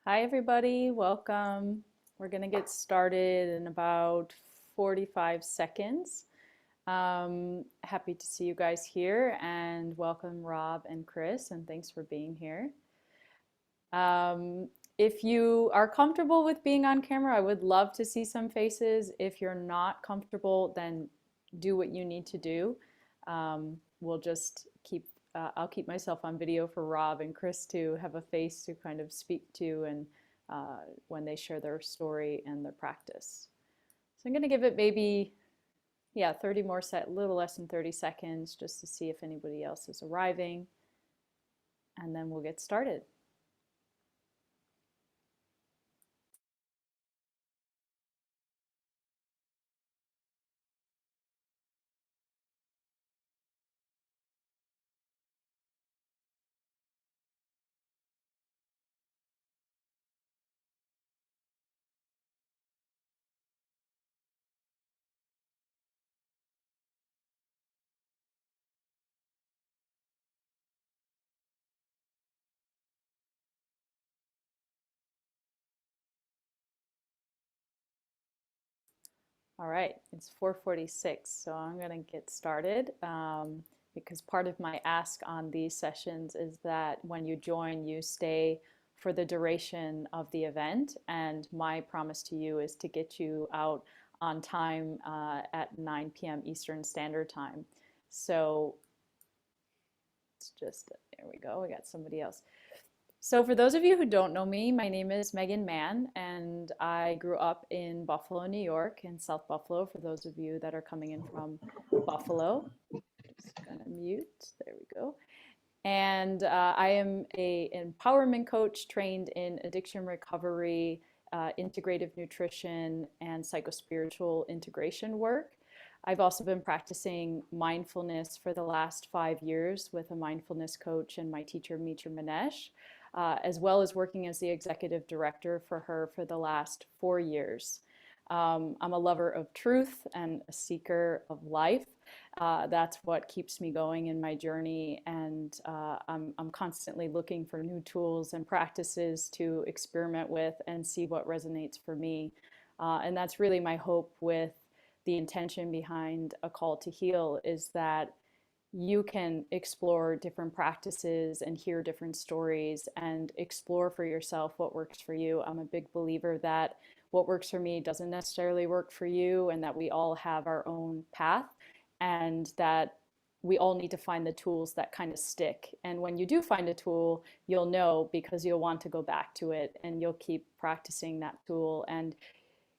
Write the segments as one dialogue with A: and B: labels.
A: Hi, everybody. Welcome. We're going to get started in about 45 seconds. Happy to see you guys here and welcome Rob and Chris, and thanks for being here. Um, if you are comfortable with being on camera, I would love to see some faces. If you're not comfortable, then do what you need to do. We'll just I'll keep myself on video for Rob and Chris to have a face to kind of speak to and when they share their story and their practice. So I'm going to give it maybe, yeah, 30 more little less than 30 seconds just to see if anybody else is arriving, and then we'll get started. All right, it's 4:46, so I'm going to get started because part of my ask on these sessions is that when you join, you stay for the duration of the event, and my promise to you is to get you out on time at 9 p.m. Eastern Standard Time. So it's just, there we go, we got somebody else. So for those of you who don't know me, my name is Meghan Mann, and I grew up in Buffalo, New York, in South Buffalo, for those of you that are coming in from Buffalo. Just gonna mute, there we go. And I am an empowerment coach trained in addiction recovery, integrative nutrition, and psychospiritual integration work. I've also been practicing mindfulness for the last 5 years with a mindfulness coach and my teacher, Mitra Manesh, as well as working as the executive director for her for the last 4 years. I'm a lover of truth and a seeker of life. That's what keeps me going in my journey, and I'm constantly looking for new tools and practices to experiment with and see what resonates for me. And that's really my hope with the intention behind A Call to Heal, is that you can explore different practices and hear different stories and explore for yourself what works for you. I'm a big believer that what works for me doesn't necessarily work for you, and that we all have our own path, and that we all need to find the tools that kind of stick. And when you do find a tool, you'll know because you'll want to go back to it and you'll keep practicing that tool. And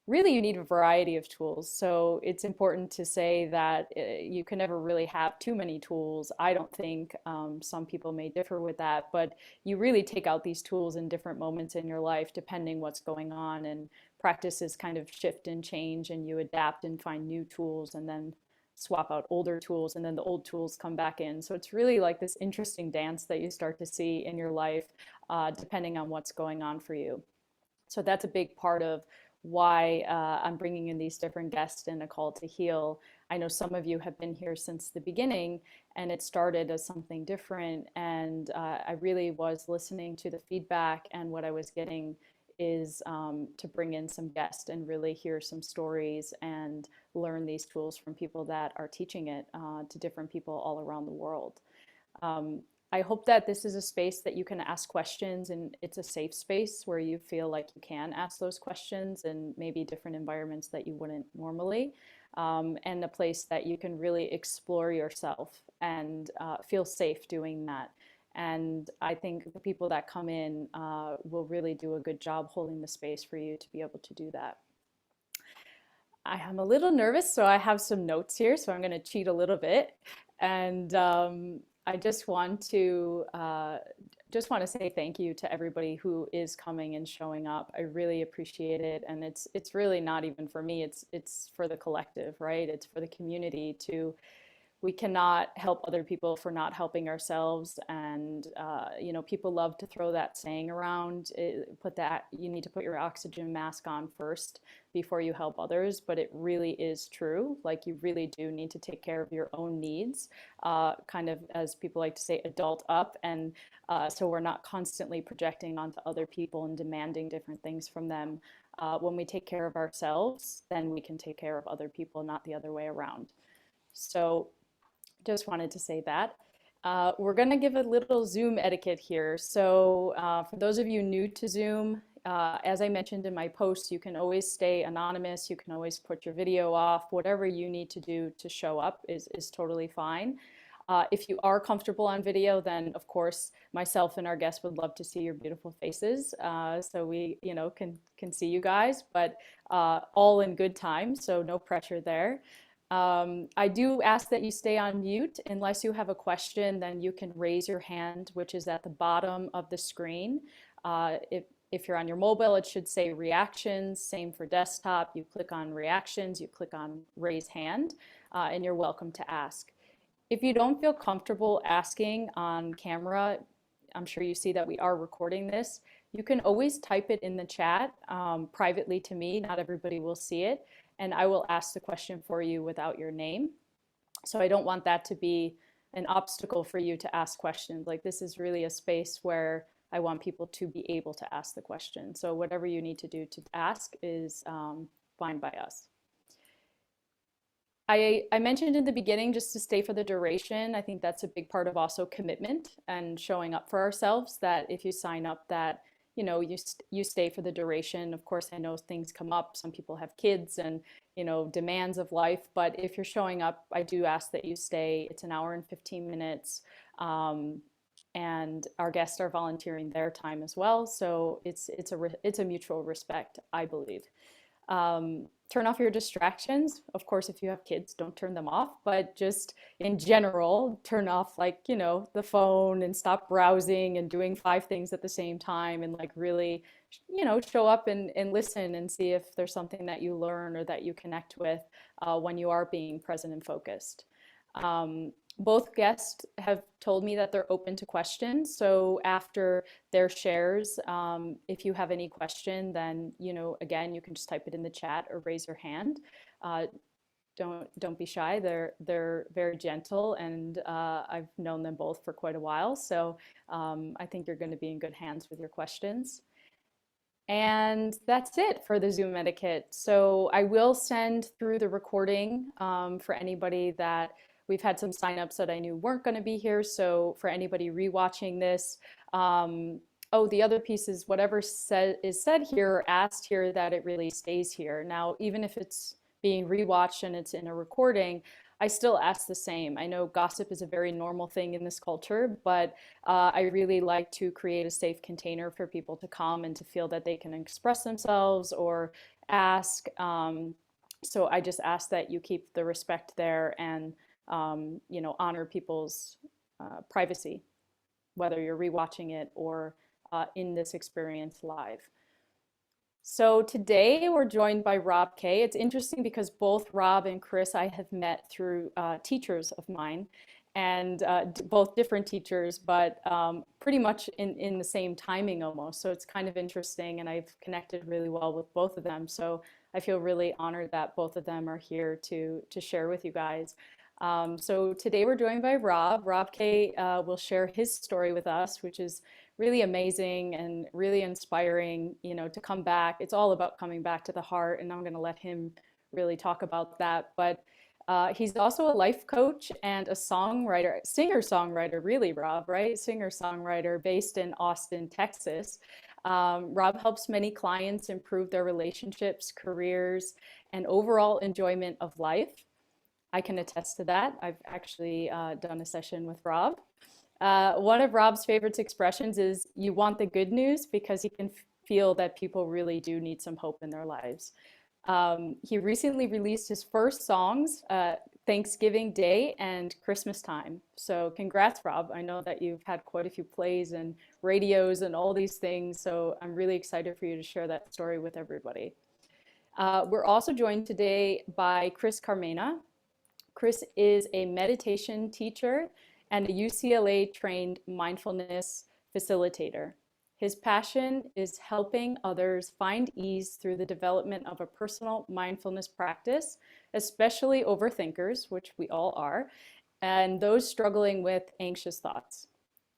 A: really you need a variety of tools. So it's important to say that you can never really have too many tools. I don't think some people may differ with that, but you really take out these tools in different moments in your life depending what's going on, and practices kind of shift and change, and you adapt and find new tools and then swap out older tools, and then the old tools come back in. So it's really like this interesting dance that you start to see in your life depending on what's going on for you. So that's a big part of why I'm bringing in these different guests in A Call to Heal. I know some of you have been here since the beginning, and it started as something different. And I really was listening to the feedback, and what I was getting is to bring in some guests and really hear some stories and learn these tools from people that are teaching it to different people all around the world. Um, I hope that this is a space that you can ask questions, and it's a safe space where you feel like you can ask those questions in maybe different environments that you wouldn't normally, and a place that you can really explore yourself and feel safe doing that. And I think the people that come in will really do a good job holding the space for you to be able to do that. I am a little nervous, so I have some notes here, so I'm going to cheat a little bit. And I just want to say thank you to everybody who is coming and showing up. I really appreciate it, and it's really not even for me. It's for the collective, right? It's for the community to we cannot help other people for not helping ourselves. And, you know, people love to throw that saying around, you need to put your oxygen mask on first before you help others. But it really is true. Like, you really do need to take care of your own needs, kind of, as people like to say, adult up. And so we're not constantly projecting onto other people and demanding different things from them. When we take care of ourselves, then we can take care of other people, not the other way around. So just wanted to say that. We're going to give a little Zoom etiquette here. So for those of you new to Zoom, as I mentioned in my post, you can always stay anonymous. You can always put your video off. Whatever you need to do to show up is totally fine. If you are comfortable on video, then of course myself and our guests would love to see your beautiful faces, so we, you know, can see you guys, but all in good time, so no pressure there. I do ask that you stay on mute unless you have a question. Then you can raise your hand, which is at the bottom of the screen. If you're on your mobile, it should say reactions. Same for desktop. You click on reactions, you click on raise hand, and you're welcome to ask. If you don't feel comfortable asking on camera, I'm sure you see that we are recording this. You can always type it in the chat privately to me. Not everybody will see it. And I will ask the question for you without your name. So I don't want that to be an obstacle for you to ask questions. Like, this is really a space where I want people to be able to ask the question. So whatever you need to do to ask is fine by us. I mentioned in the beginning just to stay for the duration. I think that's a big part of also commitment and showing up for ourselves, that if you sign up that, you know, you stay for the duration. Of course, I know things come up. Some people have kids and, you know, demands of life. But if you're showing up, I do ask that you stay. It's an hour and 15 minutes. And our guests are volunteering their time as well. So it's a mutual respect, I believe. Turn off your distractions. Of course, if you have kids, don't turn them off, but just in general, turn off, like, you know, the phone, and stop browsing and doing 5 things at the same time, and like really, you know, show up and listen and see if there's something that you learn or that you connect with when you are being present and focused. Both guests have told me that they're open to questions. So after their shares, if you have any question, then, you know, again, you can just type it in the chat or raise your hand. Don't be shy. They're very gentle, and I've known them both for quite a while. So I think you're going to be in good hands with your questions. And that's it for the Zoom etiquette. So I will send through the recording for anybody that we've had some signups that I knew weren't going to be here. So for anybody rewatching this, oh, the other piece is whatever is said here or asked here, that it really stays here. Now, even if it's being rewatched and it's in a recording, I still ask the same. I know gossip is a very normal thing in this culture, but I really like to create a safe container for people to come and to feel that they can express themselves or ask. So I just ask that you keep the respect there and you know, honor people's privacy, whether you're rewatching it or in this experience live. So today we're joined by Rob Kaye. It's interesting because both Rob and Chris I have met through teachers of mine, and both different teachers, but pretty much in the same timing almost. So it's kind of interesting, and I've connected really well with both of them. So I feel really honored that both of them are here to share with you guys. So today we're joined by Rob. Rob Kaye will share his story with us, which is really amazing and really inspiring, you know, to come back. It's all about coming back to the heart, and I'm going to let him really talk about that. But he's also a life coach and a songwriter, singer-songwriter, really, Rob, right? Singer-songwriter based in Austin, Texas. Rob helps many clients improve their relationships, careers, and overall enjoyment of life. I can attest to that. I've actually done a session with Rob. One of Rob's favorite expressions is, "You want the good news," because he can feel that people really do need some hope in their lives. He recently released his first songs, Thanksgiving Day and Christmas time. So congrats, Rob. I know that you've had quite a few plays and radios and all these things. So I'm really excited for you to share that story with everybody. We're also joined today by Carmena. Chris is a meditation teacher and a UCLA trained mindfulness facilitator. His passion is helping others find ease through the development of a personal mindfulness practice, especially overthinkers, which we all are, and those struggling with anxious thoughts.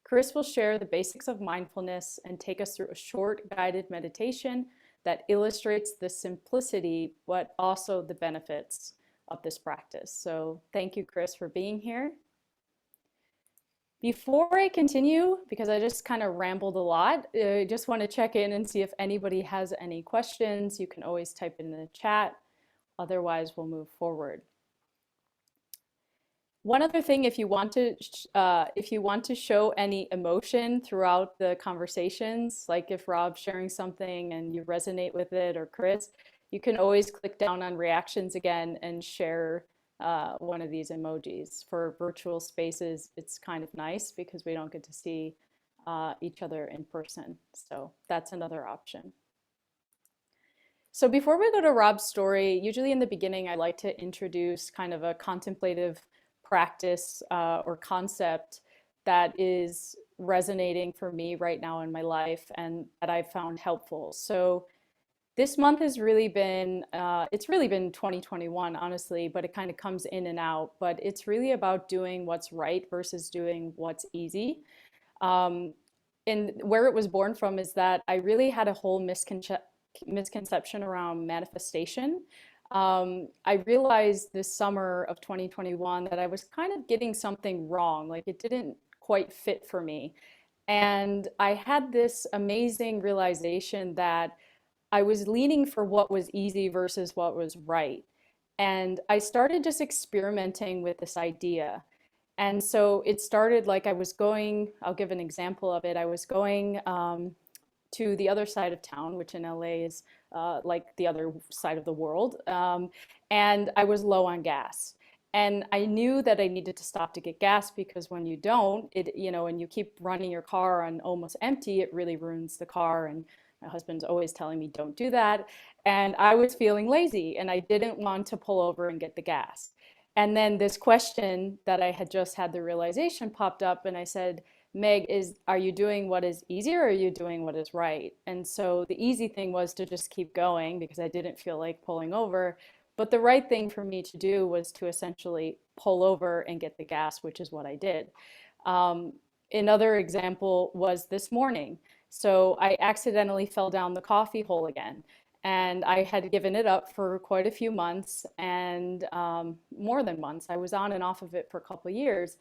A: Chris will share the basics of mindfulness and take us through a short guided meditation that illustrates the simplicity, but also the benefits of this practice. So thank you, Chris, for being here. Before I continue, because I just kind of rambled a lot, I just want to check in and see if anybody has any questions. You can always type in the chat. Otherwise, we'll move forward. One other thing, if you want to show any emotion throughout the conversations, like if Rob's sharing something and you resonate with it, or Chris, you can always click down on reactions again and share one of these emojis. For virtual spaces, it's kind of nice because we don't get to see each other in person. So that's another option. So before we go to Rob's story, usually in the beginning, I like to introduce kind of a contemplative practice or concept that is resonating for me right now in my life and that I've found helpful. So this month has really been, it's really been 2021, honestly, but it kind of comes in and out. But it's really about doing what's right versus doing what's easy. And where it was born from is that I really had a whole misconception around manifestation. I realized this summer of 2021 that I was kind of getting something wrong, like it didn't quite fit for me. And I had this amazing realization that I was leaning for what was easy versus what was right. And I started just experimenting with this idea. And so it started like I was going, I'll give an example of it. I was going to the other side of town, which in LA is like the other side of the world. And I was low on gas. And I knew that I needed to stop to get gas because when you don't, and you keep running your car on almost empty, it really ruins the car. And my husband's always telling me, don't do that. And I was feeling lazy and I didn't want to pull over and get the gas. And then this question that I had just had the realization popped up and I said, Meg, are you doing what is easier or are you doing what is right? And so the easy thing was to just keep going because I didn't feel like pulling over. But the right thing for me to do was to essentially pull over and get the gas, which is what I did. Another example was this morning. So I accidentally fell down the coffee hole again. And I had given it up for quite a few months and more than months. I was on and off of it for a couple of years.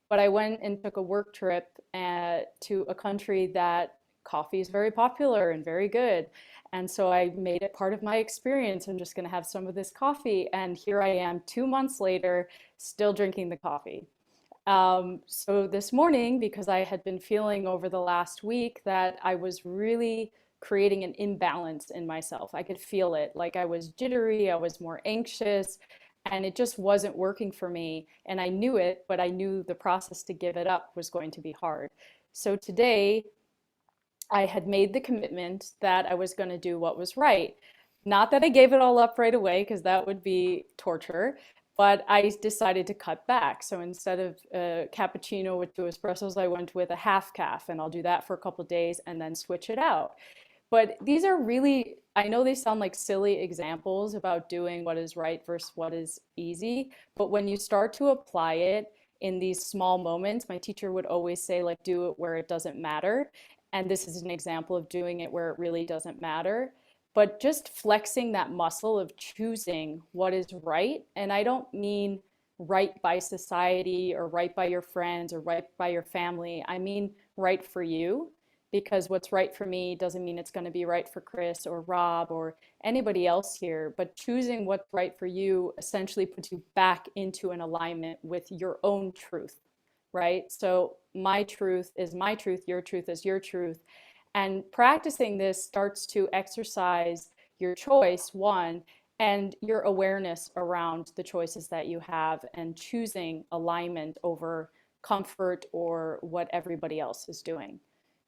A: But I went and took a work trip to a country that coffee is very popular and very good. And so I made it part of my experience. I'm just going to have some of this coffee. And here I am 2 months later, still drinking the coffee. So this morning, because I had been feeling over the last week that I was really creating an imbalance in myself. I could feel it, like I was jittery, I was more anxious, and it just wasn't working for me. And I knew it, but I knew the process to give it up was going to be hard. So today, I had made the commitment that I was going to do what was right. Not that I gave it all up right away, because that would be torture, but I decided to cut back. So instead of a cappuccino with 2 espressos, I went with a half calf, and I'll do that for a couple of days and then switch it out. But these are really, I know they sound like silly examples about doing what is right versus what is easy, but when you start to apply it in these small moments, my teacher would always say, like, do it where it doesn't matter. And this is an example of doing it where it really doesn't matter. But just flexing that muscle of choosing what is right. And I don't mean right by society or right by your friends or right by your family. I mean right for you, because what's right for me doesn't mean it's going to be right for Chris or Rob or anybody else here. But choosing what's right for you essentially puts you back into an alignment with your own truth, right? So my truth is my truth, your truth is your truth. And practicing this starts to exercise your choice, one, and your awareness around the choices that you have and choosing alignment over comfort or what everybody else is doing.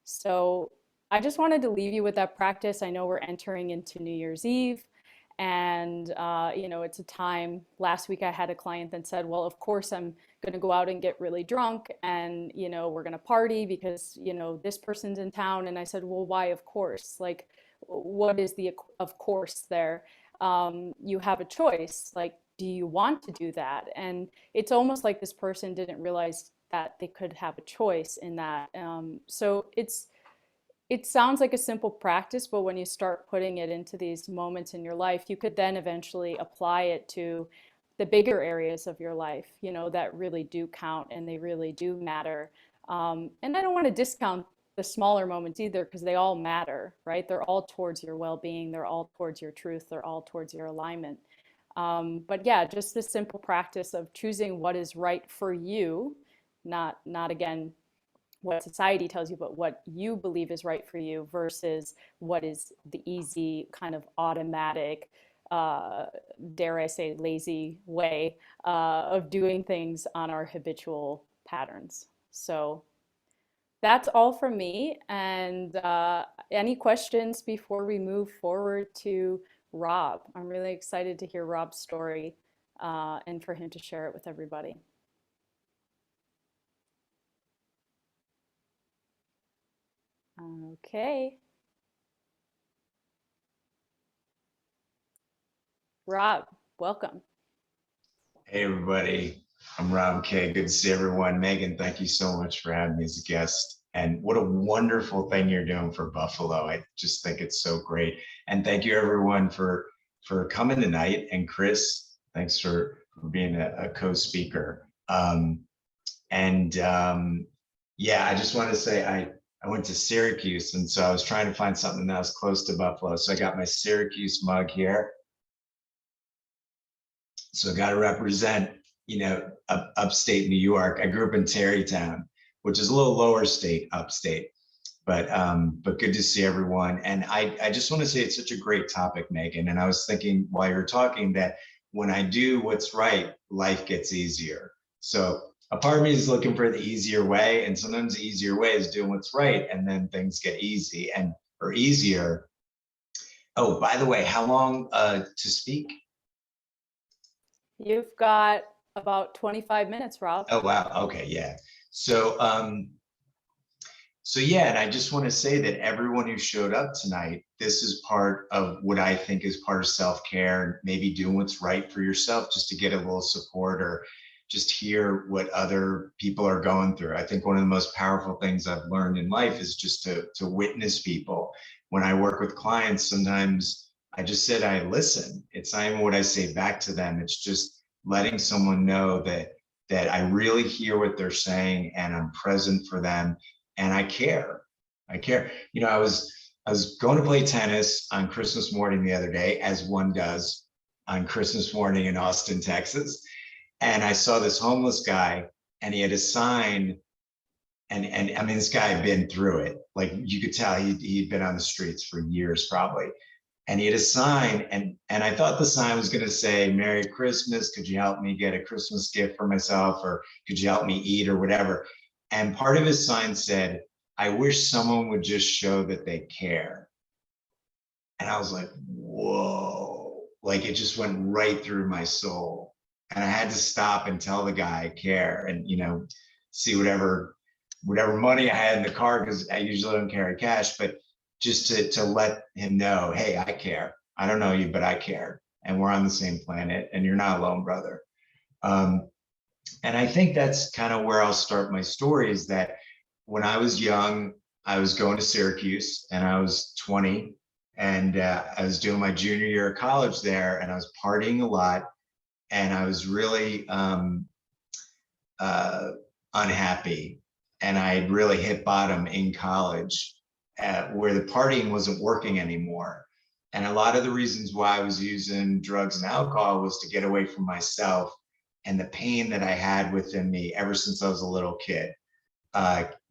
A: So I just wanted to leave you with that practice. I know we're entering into New Year's Eve, And, it's a time, last week I had a client that said, well, of course I'm going to go out and get really drunk and, we're going to party because, this person's in town. And I said, well, why of course? Like, what is the of course there? You have a choice. Like, do you want to do that? And it's almost like this person didn't realize that they could have a choice in that. So it sounds like a simple practice, but when you start putting it into these moments in your life, you could then eventually apply it to the bigger areas of your life, that really do count and they really do matter. And I don't want to discount the smaller moments either, because they all matter, right? They're all towards your well-being, they're all towards your truth, they're all towards your alignment. But yeah, just this simple practice of choosing what is right for you, not again what society tells you, but what you believe is right for you versus what is the easy kind of automatic, uh, dare I say, lazy way of doing things on our habitual patterns. So that's all from me. And any questions before we move forward to Rob? I'm really excited to hear Rob's story and for him to share it with everybody. Okay, Rob, welcome.
B: Hey everybody, I'm Rob Kaye. Good to see everyone. Megan, thank you so much for having me as a guest. And what a wonderful thing you're doing for Buffalo. I just think it's so great. And thank you everyone for coming tonight. And Chris, thanks for being a co-speaker. Yeah, I just want to say I went to Syracuse, and so I was trying to find something that was close to Buffalo. So I got my Syracuse mug here. So got to represent, upstate New York. I grew up in Tarrytown, which is a little lower state, upstate. But good to see everyone. And I just want to say it's such a great topic, Megan. And I was thinking while you were talking that when I do what's right, life gets easier. So a part of me is looking for the easier way, and sometimes the easier way is doing what's right, and then things get easy and or easier. Oh, by the way, how long to speak?
A: You've got about 25 minutes, Rob.
B: Oh wow. Okay, yeah. So yeah, and I just want to say that everyone who showed up tonight, this is part of what I think is part of self-care, maybe doing what's right for yourself just to get a little support or just hear what other people are going through. I think one of the most powerful things I've learned in life is just to witness people. When I work with clients, sometimes I just said I listen. It's not even what I say back to them. It's just letting someone know that I really hear what they're saying and I'm present for them and I care. I care. I was going to play tennis on Christmas morning the other day, as one does on Christmas morning in Austin, Texas. And I saw this homeless guy and he had a sign. And I mean, this guy had been through it. Like you could tell he'd been on the streets for years probably. And he had a sign and I thought the sign was going to say, Merry Christmas. Could you help me get a Christmas gift for myself? Or could you help me eat or whatever? And part of his sign said, I wish someone would just show that they care. And I was like, whoa, like it just went right through my soul. And I had to stop and tell the guy I care and, see whatever money I had in the car, because I usually don't carry cash, but just to let him know, hey, I care. I don't know you, but I care. And we're on the same planet and you're not alone, brother. And I think that's kind of where I'll start my story is that when I was young, I was going to Syracuse and I was 20 and I was doing my junior year of college there and I was partying a lot and I was really unhappy. And I had really hit bottom in college where the partying wasn't working anymore. And a lot of the reasons why I was using drugs and alcohol was to get away from myself and the pain that I had within me ever since I was a little kid.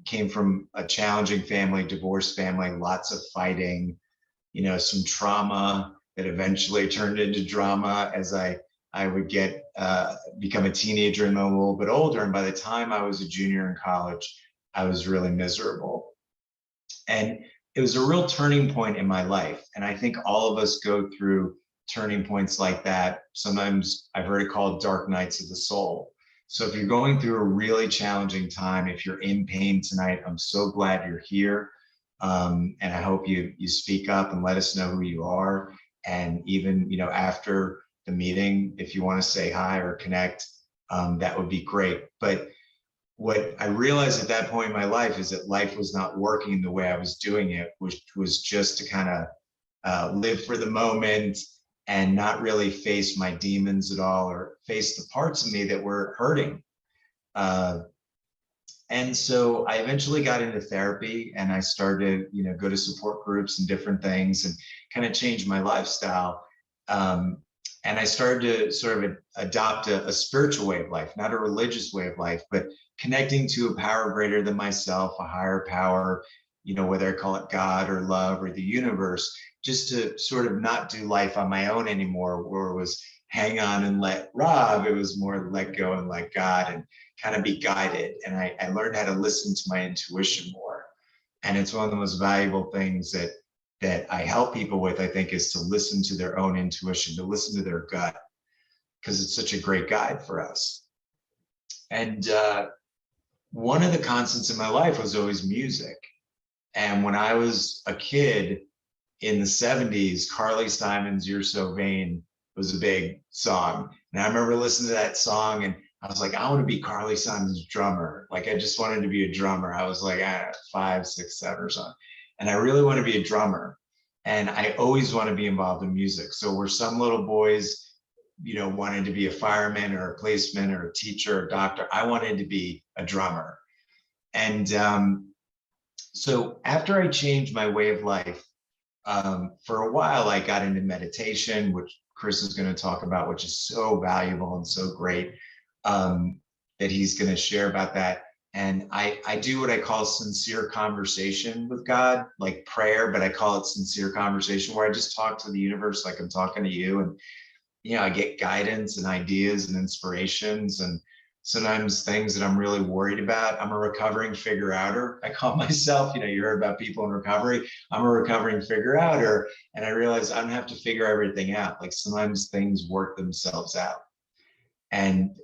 B: Came from a challenging family, divorced family, lots of fighting, some trauma that eventually turned into drama as I would get become a teenager and then a little bit older. And by the time I was a junior in college, I was really miserable. And it was a real turning point in my life. And I think all of us go through turning points like that. Sometimes I've heard it called dark nights of the soul. So if you're going through a really challenging time, if you're in pain tonight, I'm so glad you're here. And I hope you speak up and let us know who you are. And even, after the meeting, if you want to say hi or connect, that would be great. But what I realized at that point in my life is that life was not working the way I was doing it, which was just to kind of live for the moment and not really face my demons at all, or face the parts of me that were hurting. Uh, and so I eventually got into therapy, and I started, go to support groups and different things, and kind of change my lifestyle. And I started to sort of adopt a spiritual way of life, not a religious way of life, but connecting to a power greater than myself, a higher power, whether I call it God or love or the universe, just to sort of not do life on my own anymore, where it was hang on and let Rob. It was more let go and let God, and kind of be guided. And I learned how to listen to my intuition more. And it's one of the most valuable things that I help people with, I think, is to listen to their own intuition, to listen to their gut, because it's such a great guide for us. And one of the constants in my life was always music. And when I was a kid in the 70s, Carly Simon's You're So Vain was a big song. And I remember listening to that song, and I was like, I want to be Carly Simon's drummer. Like, I just wanted to be a drummer. I was like, 5, 6, 7 or something. And I really want to be a drummer. And I always want to be involved in music. So where some little boys, wanted to be a fireman or a policeman or a teacher or a doctor, I wanted to be a drummer. And so after I changed my way of life, for a while, I got into meditation, which Chris is going to talk about, which is so valuable and so great, that he's going to share about that. And I do what I call sincere conversation with God, like prayer, but I call it sincere conversation, where I just talk to the universe like I'm talking to you. And, I get guidance and ideas and inspirations, and sometimes things that I'm really worried about. I'm a recovering figure outer, I call myself. You heard about people in recovery. I'm a recovering figure outer. And I realize I don't have to figure everything out. Like, sometimes things work themselves out. And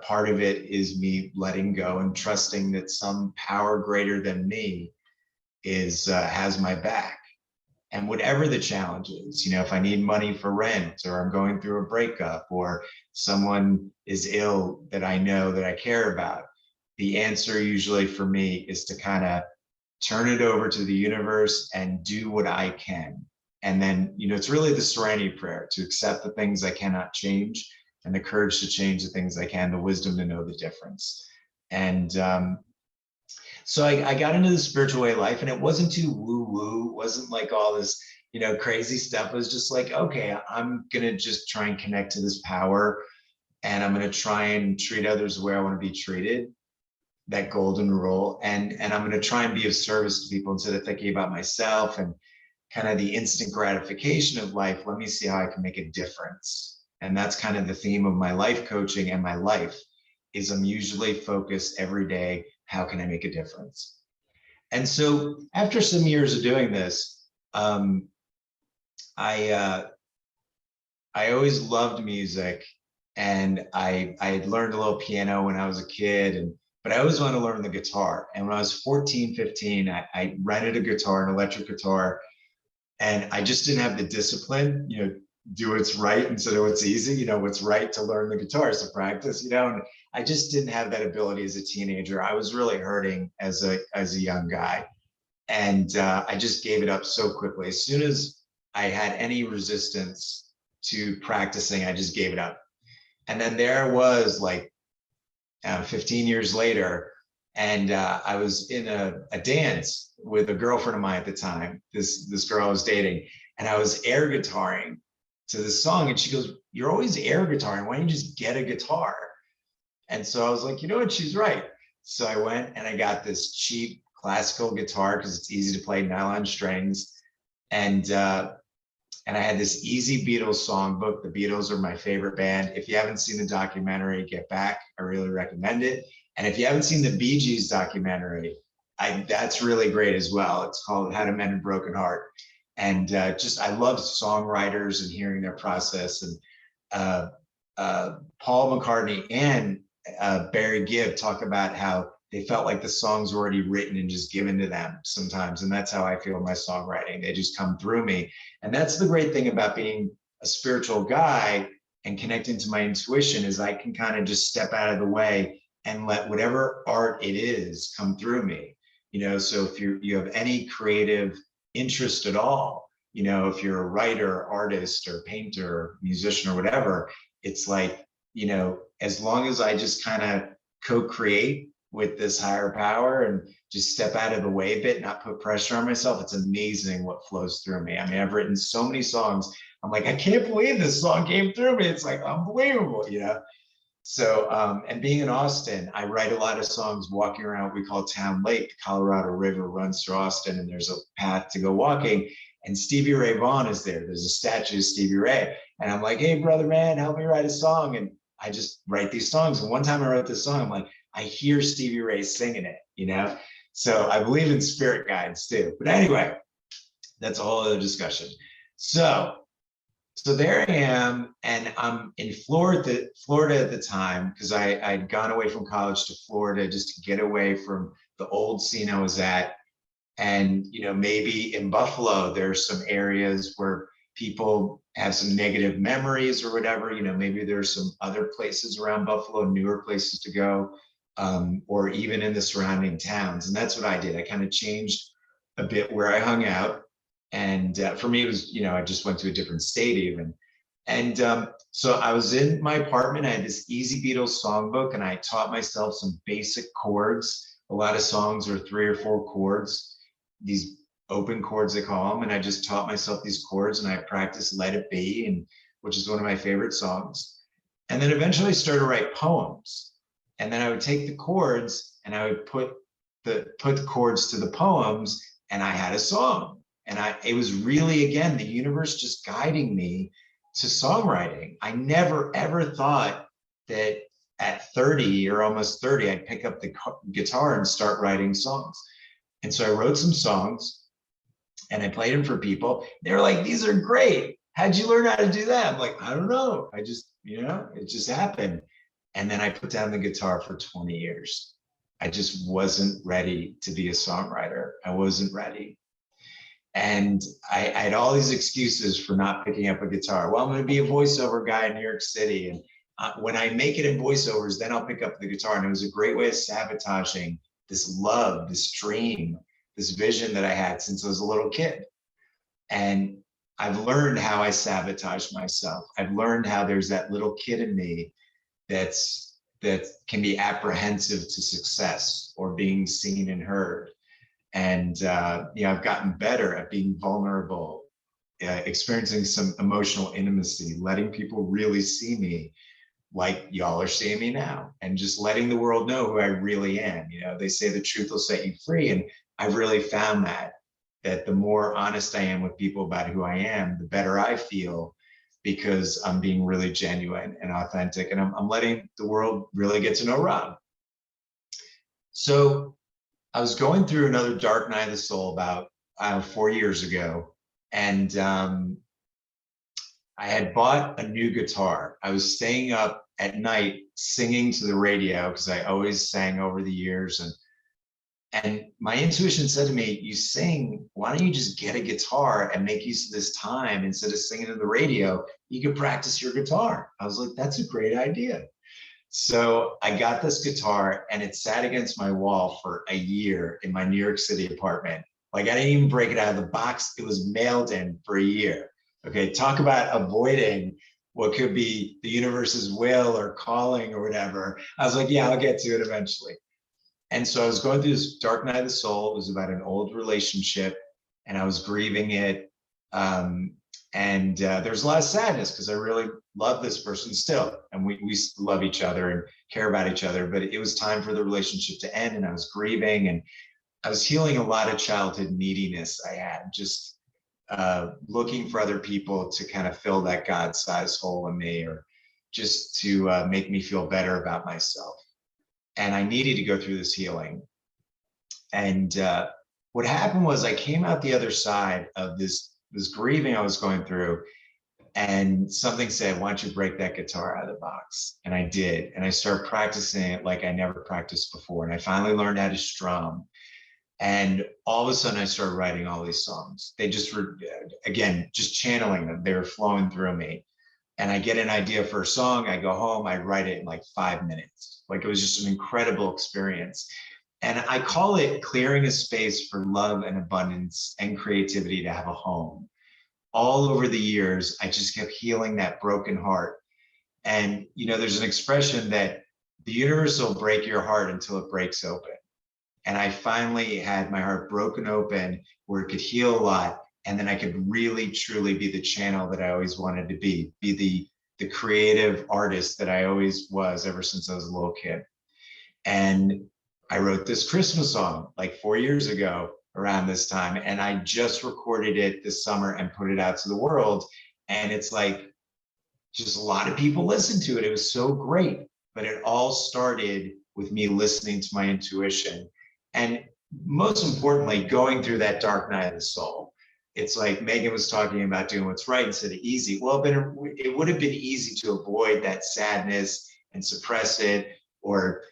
B: part of it is me letting go and trusting that some power greater than me has my back. And whatever the challenge is, if I need money for rent, or I'm going through a breakup, or someone is ill that I know that I care about, the answer usually for me is to kind of turn it over to the universe and do what I can. And then, it's really the serenity prayer, to accept the things I cannot change, and the courage to change the things I can, the wisdom to know the difference. And so I got into the spiritual way of life, and it wasn't too woo-woo. It wasn't like all this, crazy stuff. It was just like, okay, I'm going to just try and connect to this power, and I'm going to try and treat others the way I want to be treated, that golden rule. And I'm going to try and be of service to people instead of thinking about myself and kind of the instant gratification of life. Let me see how I can make a difference. And that's kind of the theme of my life coaching and my life, is I'm usually focused every day, how can I make a difference? And so after some years of doing this, I always loved music, and I had learned a little piano when I was a kid, but I always wanted to learn the guitar. And when I was 14, 15, I rented a guitar, an electric guitar, and I just didn't have the discipline, do what's right instead of what's easy. What's right to learn the guitar is to practice, and I just didn't have that ability as a teenager. I was really hurting as a young guy. And I just gave it up so quickly. As soon as I had any resistance to practicing, I just gave it up. And then there I was, like 15 years later, and I was in a dance with a girlfriend of mine at the time, this girl I was dating, and I was air guitaring to this song, and she goes, "You're always air guitaring. Why don't you just get a guitar?" And so I was like, you know what, she's right. So I went and I got this cheap classical guitar, because it's easy to play, nylon strings. And I had this easy Beatles songbook. The Beatles are my favorite band. If you haven't seen the documentary, Get Back, I really recommend it. And if you haven't seen the Bee Gees documentary, that's really great as well. It's called How to Mend a Broken Heart. And just I love songwriters and hearing their process. And uh, Paul McCartney and Barry Gibb talk about how they felt like the songs were already written and just given to them sometimes. And that's how I feel my songwriting. They just come through me. And that's the great thing about being a spiritual guy and connecting to my intuition, is I can kind of just step out of the way and let whatever art it is come through me. So if you have any creative interest at all, if you're a writer, artist, or painter, musician, or whatever, it's like, as long as I just kind of co-create with this higher power and just step out of the way a bit, not put pressure on myself, it's amazing what flows through me. I mean, I've written so many songs. I'm like, I can't believe this song came through me. It's like unbelievable. So, and being in Austin, I write a lot of songs walking around what we call Town Lake. The Colorado River runs through Austin, and there's a path to go walking. And Stevie Ray Vaughan is there. There's a statue of Stevie Ray. And I'm like, hey, brother, man, help me write a song. And I just write these songs. And one time I wrote this song, I'm like, I hear Stevie Ray singing it. So I believe in spirit guides too. But anyway, that's a whole other discussion. So there I am, and I'm in Florida at the time, because I'd gone away from college to Florida just to get away from the old scene I was at. And maybe in Buffalo, there's some areas where people have some negative memories or whatever. Maybe there's some other places around Buffalo, newer places to go, or even in the surrounding towns. And that's what I did. I kind of changed a bit where I hung out. And for me, it was, I just went to a different state even. And so I was in my apartment. I had this Easy Beatles songbook, and I taught myself some basic chords. A lot of songs are 3 or 4 chords, these open chords they call them. And I just taught myself these chords, and I practiced Let It Be, and which is one of my favorite songs. And then eventually I started to write poems. And then I would take the chords and I would put the chords to the poems, and I had a song. And it was really, again, the universe just guiding me to songwriting. I never, ever thought that at 30 or almost 30, I'd pick up the guitar and start writing songs. And so I wrote some songs and I played them for people. They were like, these are great. How'd you learn how to do that? I'm like, I don't know. I just, it just happened. And then I put down the guitar for 20 years. I just wasn't ready to be a songwriter. I wasn't ready. And I had all these excuses for not picking up a guitar. Well, I'm going to be a voiceover guy in New York City. And when I make it in voiceovers, then I'll pick up the guitar. And it was a great way of sabotaging this love, this dream, this vision that I had since I was a little kid. And I've learned how I sabotage myself. I've learned how there's that little kid in me that can be apprehensive to success or being seen and heard. And I've gotten better at being vulnerable, experiencing some emotional intimacy, letting people really see me like y'all are seeing me now, and just letting the world know who I really am. They say the truth will set you free. And I've really found that the more honest I am with people about who I am, the better I feel, because I'm being really genuine and authentic, and I'm letting the world really get to know Rob. So I was going through another dark night of the soul about 4 years ago, and I had bought a new guitar. I was staying up at night singing to the radio, because I always sang over the years, and my intuition said to me, you sing, why don't you just get a guitar and make use of this time? Instead of singing to the radio, you could practice your guitar. I was like, that's a great idea. So I got this guitar, and it sat against my wall for a year in my New York City apartment. Like, I didn't even break it out of the box. It was mailed in for a year. Okay, talk about avoiding what could be the universe's will or calling or whatever. I was like, yeah, I'll get to it eventually. And so I was going through this dark night of the soul. It was about an old relationship, and I was grieving it. And there's a lot of sadness, because I really love this person still, and we love each other and care about each other. But it was time for the relationship to end, and I was grieving, and I was healing a lot of childhood neediness I had, just looking for other people to kind of fill that God-sized hole in me, or just to make me feel better about myself. And I needed to go through this healing. And what happened was I came out the other side of this this grieving I was going through, and something said, why don't you break that guitar out of the box? And I did. And I started practicing it like I never practiced before. And I finally learned how to strum. And all of a sudden I started writing all these songs. They just were, again, just channeling them. They were flowing through me. And I get an idea for a song. I go home, I write it in like 5 minutes. Like, it was just an incredible experience. And I call it clearing a space for love and abundance and creativity to have a home. All over the years, I just kept healing that broken heart. And, there's an expression that the universe will break your heart until it breaks open. And I finally had my heart broken open where it could heal a lot. And then I could really, truly be the channel that I always wanted to be the creative artist that I always was ever since I was a little kid. And I wrote this Christmas song like 4 years ago around this time. And I just recorded it this summer and put it out to the world. And it's like, just a lot of people listened to it. It was so great. But it all started with me listening to my intuition. And most importantly, going through that dark night of the soul. It's like Meghan was talking about doing what's right instead of easy. Well, it would have been easy to avoid that sadness and suppress it, or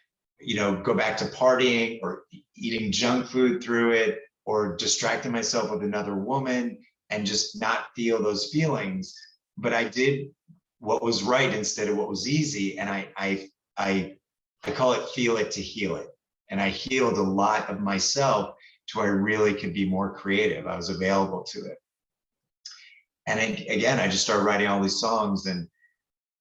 B: go back to partying or eating junk food through it, or distracting myself with another woman and just not feel those feelings. But I did what was right instead of what was easy. And I call it feel it to heal it. And I healed a lot of myself to where I really could be more creative. I was available to it. And again, I just started writing all these songs, and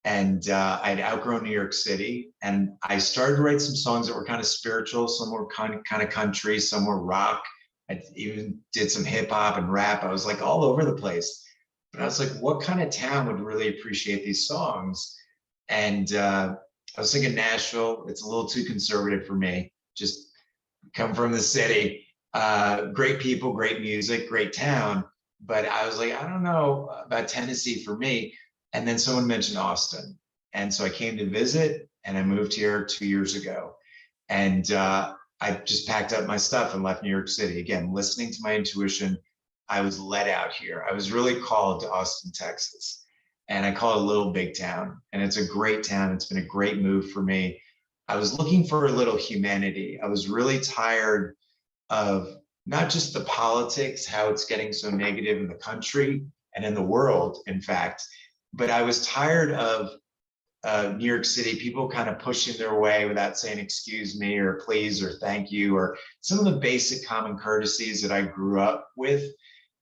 B: I'd outgrown New York City, and I started to write some songs that were kind of spiritual. Some were kind of country, some were rock. I even did some hip hop and rap. I was like all over the place. But I was like, what kind of town would really appreciate these songs? And I was thinking Nashville. It's a little too conservative for me. Just come from the city. Great people, great music, great town. But I was like, I don't know about Tennessee for me. And then someone mentioned Austin. And so I came to visit, and I moved here 2 years ago. And I just packed up my stuff and left New York City. Again, listening to my intuition, I was led out here. I was really called to Austin, Texas. And I call it a little big town. And it's a great town. It's been a great move for me. I was looking for a little humanity. I was really tired of not just the politics, how it's getting so negative in the country and in the world, in fact, but I was tired of New York City, people kind of pushing their way without saying excuse me or please or thank you, or some of the basic common courtesies that I grew up with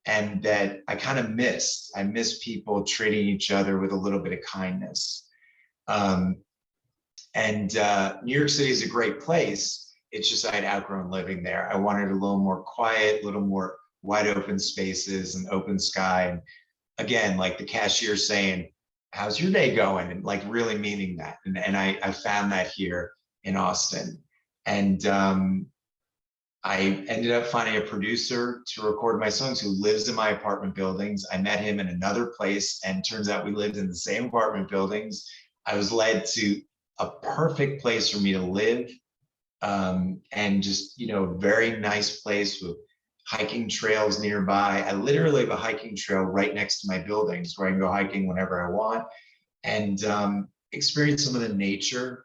B: and that I kind of missed. I miss people treating each other with a little bit of kindness. New York City is a great place. It's just I had outgrown living there. I wanted a little more quiet, a little more wide open spaces and open sky. And again, like the cashier saying, how's your day going? And like really meaning that. And I found that here in Austin. And I ended up finding a producer to record my songs who lives in my apartment buildings. I met him in another place, and turns out we lived in the same apartment buildings. I was led to a perfect place for me to live, and just, very nice place with hiking trails nearby. I literally have a hiking trail right next to my buildings where I can go hiking whenever I want, and experience some of the nature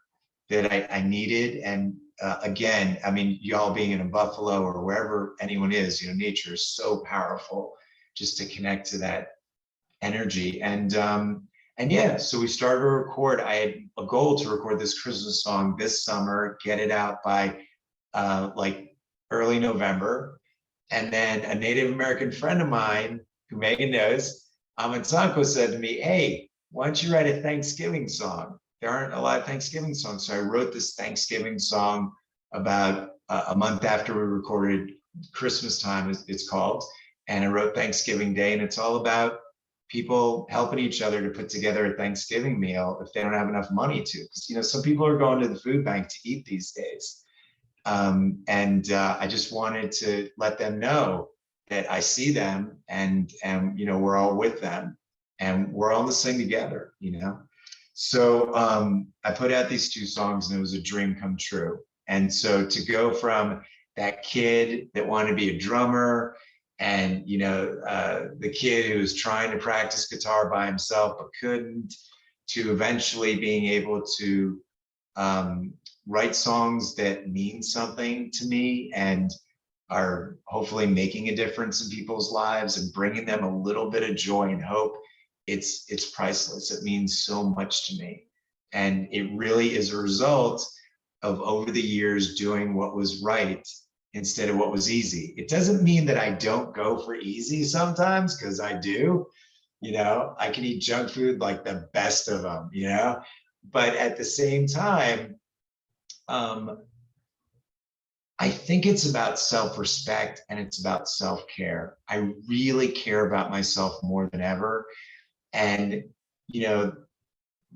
B: that I needed. And again, I mean, y'all being in Buffalo or wherever anyone is, nature is so powerful just to connect to that energy. And yeah, so we started to record. I had a goal to record this Christmas song this summer, get it out by like early November. And then a Native American friend of mine, who Meghan knows, Amansanko, said to me, hey, why don't you write a Thanksgiving song? There aren't a lot of Thanksgiving songs. So I wrote this Thanksgiving song about a month after we recorded Christmas Time, it's called. And I wrote Thanksgiving Day, and it's all about people helping each other to put together a Thanksgiving meal if they don't have enough money to. Because, some people are going to the food bank to eat these days. I just wanted to let them know that I see them, and we're all with them, and we're all in this thing together, So I put out these 2 songs, and it was a dream come true. And so to go from that kid that wanted to be a drummer and the kid who was trying to practice guitar by himself but couldn't, to eventually being able to um, write songs that mean something to me and are hopefully making a difference in people's lives and bringing them a little bit of joy and hope. It's priceless. It means so much to me, and it really is a result of over the years doing what was right instead of what was easy. It doesn't mean that I don't go for easy sometimes, because I do. I can eat junk food like the best of them. But at the same time, um, I think it's about self-respect and it's about self-care. I really care about myself more than ever. And, you know,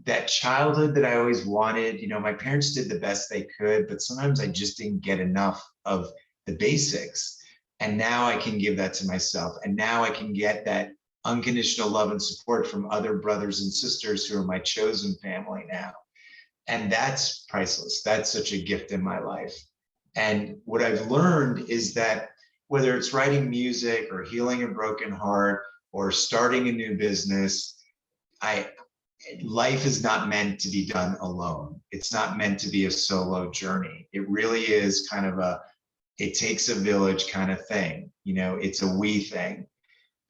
B: that childhood that I always wanted, my parents did the best they could, but sometimes I just didn't get enough of the basics. And now I can give that to myself. And now I can get that unconditional love and support from other brothers and sisters who are my chosen family now. And that's priceless. That's such a gift in my life. And what I've learned is that whether it's writing music or healing a broken heart or starting a new business, I life is not meant to be done alone. It's not meant to be a solo journey. It really is kind of it takes a village kind of thing. It's a we thing.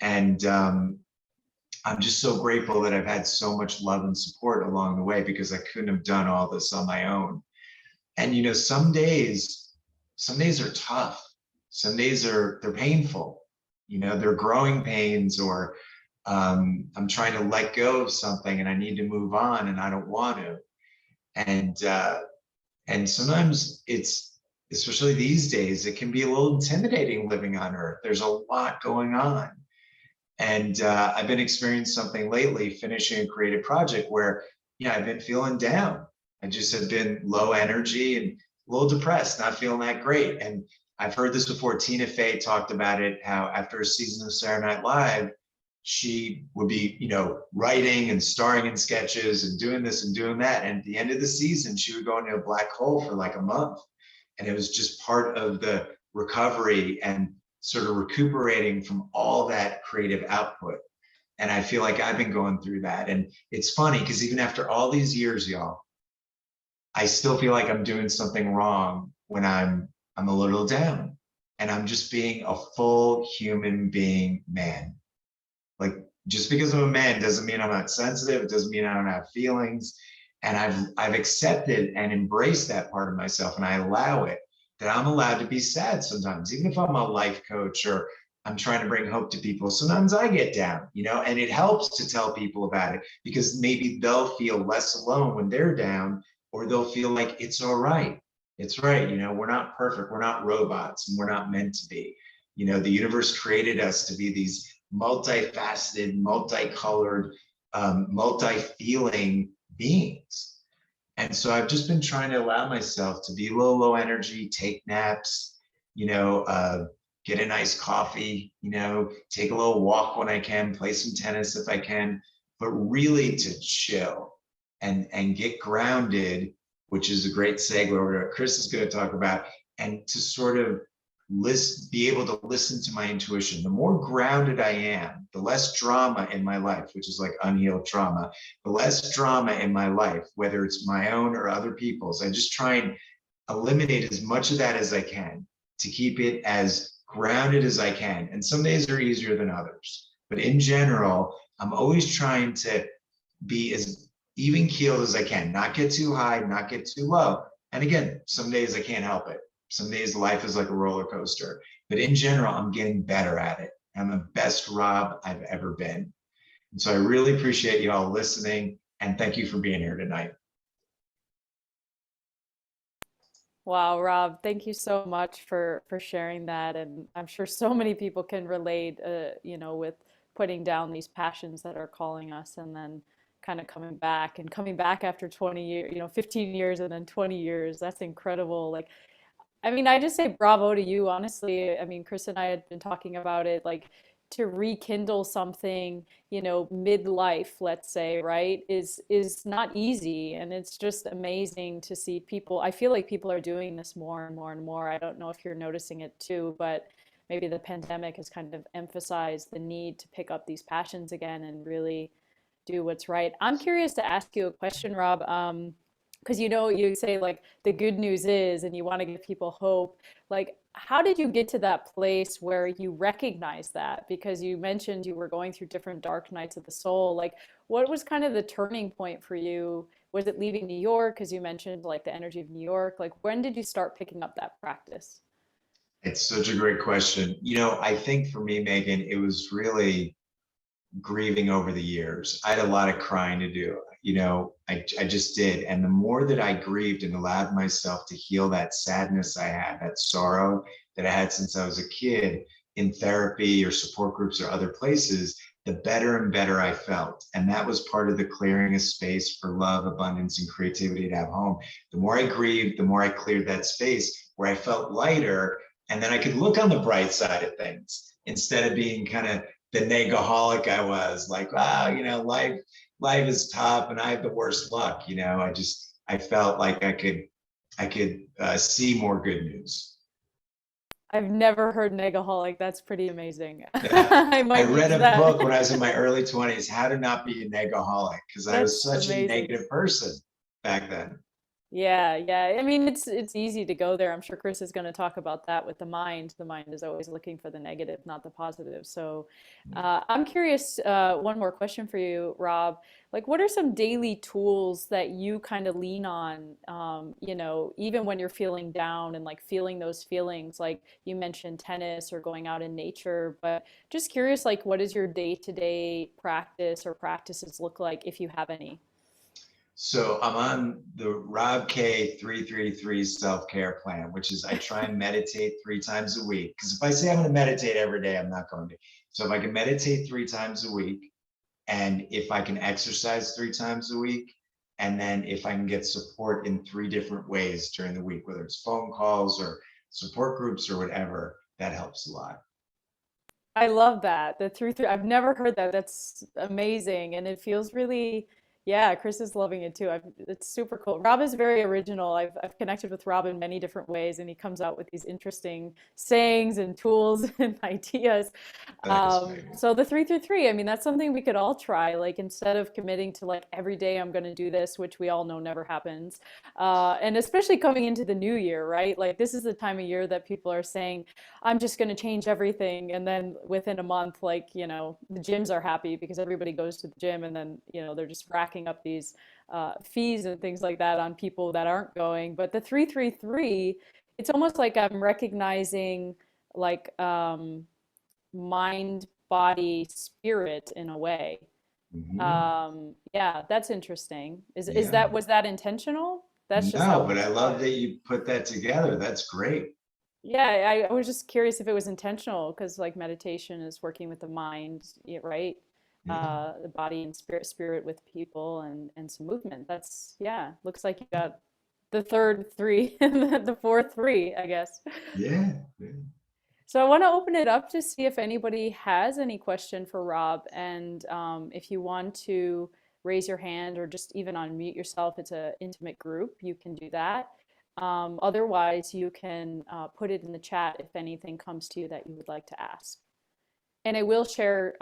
B: And I'm just so grateful that I've had so much love and support along the way, because I couldn't have done all this on my own. And some days are tough. Some days they're painful. They're growing pains, or I'm trying to let go of something and I need to move on and I don't want to. And sometimes especially these days, it can be a little intimidating living on Earth. There's a lot going on. And I've been experiencing something lately, finishing a creative project where, I've been feeling down. I just have been low energy and a little depressed, not feeling that great. And I've heard this before. Tina Fey talked about it, how after a season of Saturday Night Live, she would be, writing and starring in sketches and doing this and doing that. And at the end of the season, she would go into a black hole for like a month. And it was just part of the recovery and sort of recuperating from all that creative output. And I feel like I've been going through that. And it's funny because even after all these years, y'all, I still feel like I'm doing something wrong when I'm a little down. And I'm just being a full human being man. Like, just because I'm a man doesn't mean I'm not sensitive. It doesn't mean I don't have feelings. And I've accepted and embraced that part of myself, and I allow it, that I'm allowed to be sad sometimes, even if I'm a life coach or I'm trying to bring hope to people. Sometimes I get down, and it helps to tell people about it, because maybe they'll feel less alone when they're down, or they'll feel like it's all right. It's right. We're not perfect. We're not robots, and we're not meant to be. The universe created us to be these multifaceted, multicolored, multi-feeling beings. And so I've just been trying to allow myself to be low energy, take naps, get a nice coffee, take a little walk when I can, play some tennis if I can, but really to chill and get grounded, which is a great segue over to what Chris is going to talk about, and to sort of be able to listen to my intuition. The more grounded I am, the less drama in my life, which is like unhealed trauma, the less drama in my life, whether it's my own or other people's. I just try and eliminate as much of that as I can to keep it as grounded as I can. And some days are easier than others. But in general, I'm always trying to be as even keeled as I can, not get too high, not get too low. And again, some days I can't help it. Some days life is like a roller coaster, but in general, I'm getting better at it. I'm the best Rob I've ever been. And so I really appreciate you all listening, and thank you for being here tonight.
A: Wow, Rob, thank you so much for sharing that. And I'm sure so many people can relate, with putting down these passions that are calling us and then kind of coming back after 20 years, 15 years and then 20 years. That's incredible. Like, I mean, I just say bravo to you, honestly. I mean, Chris and I had been talking about it, like to rekindle something, midlife, let's say, right, is not easy. And it's just amazing to see people. I feel like people are doing this more and more and more. I don't know if you're noticing it too, but maybe the pandemic has kind of emphasized the need to pick up these passions again and really do what's right. I'm curious to ask you a question, Rob. Because you say like the good news is, and you want to give people hope. Like, how did you get to that place where you recognize that? Because you mentioned you were going through different dark nights of the soul. Like, what was kind of the turning point for you? Was it leaving New York? Because you mentioned like the energy of New York. Like, when did you start picking up that practice?
B: It's such a great question. I think for me, Megan, it was really grieving over the years. I had a lot of crying to do. I just did. And the more that I grieved and allowed myself to heal that sadness I had, that sorrow that I had since I was a kid in therapy or support groups or other places, the better and better I felt. And that was part of the clearing of space for love, abundance, and creativity to have home. The more I grieved, the more I cleared that space where I felt lighter. And then I could look on the bright side of things instead of being kind of the negaholic I was, like, wow, life is tough and I have the worst luck. I felt like I could see more good news.
A: I've never heard negaholic. That's pretty amazing.
B: Yeah.
A: I
B: I
A: might
B: read
A: use
B: a book
A: that.
B: when I was in my early 20s, How to Not Be a Negaholic, because I was
A: That's
B: such a
A: amazing.
B: negative person back then.
A: Yeah, yeah. I mean, it's easy to go there. I'm sure Chris is going to talk about that with the mind. The mind is always looking for the negative, not the positive. So, I'm curious, one more question for you, Rob. Like, what are some daily tools that you kind of lean on, even when you're feeling down and like feeling those feelings? Like you mentioned tennis or going out in nature, but just curious, like, what does your day-to-day practice or practices look like if you have any?
B: So I'm on the Rob K 333 self-care plan, which is I try and meditate 3 times a week. Because if I say I'm going to meditate every day, I'm not going to. So if I can meditate 3 times a week, and if I can exercise 3 times a week, and then if I can get support in 3 different ways during the week, whether it's phone calls or support groups or whatever, that helps a lot.
A: I love that. The through. I've never heard that. That's amazing. And it feels really, yeah, Chris is loving it too. It's super cool. Rob is very original. I've connected with Rob in many different ways, and he comes out with these interesting sayings and tools and ideas.
B: Thanks, Megan.
A: So the 333, I mean, that's something we could all try. Like instead of committing to like every day I'm going to do this, which we all know never happens. And especially coming into the new year, right? Like this is the time of year that people are saying, I'm just going to change everything. And then within a month, like, the gyms are happy because everybody goes to the gym and then, they're just racking up these fees and things like that on people that aren't going. But the 333, it's almost like I'm recognizing like mind, body, spirit in a way.
B: Mhm.
A: Yeah, that's interesting. Is
B: Yeah.
A: that was that intentional? That's just
B: No,
A: how
B: but
A: I
B: I
A: saw
B: love
A: it.
B: that you put that together. That's great.
A: Yeah, I was just curious if it was intentional because like meditation is working with the mind, right?
B: Yeah.
A: The body and spirit with people and some movement. That's yeah, looks like you got the third three and the fourth three, I guess.
B: Yeah. Yeah.
A: So I want to open it up to see if anybody has any question for Rob, and if you want to raise your hand or just even unmute yourself, it's an intimate group. You can do that. Otherwise, you can put it in the chat if anything comes to you that you would like to ask. And I will share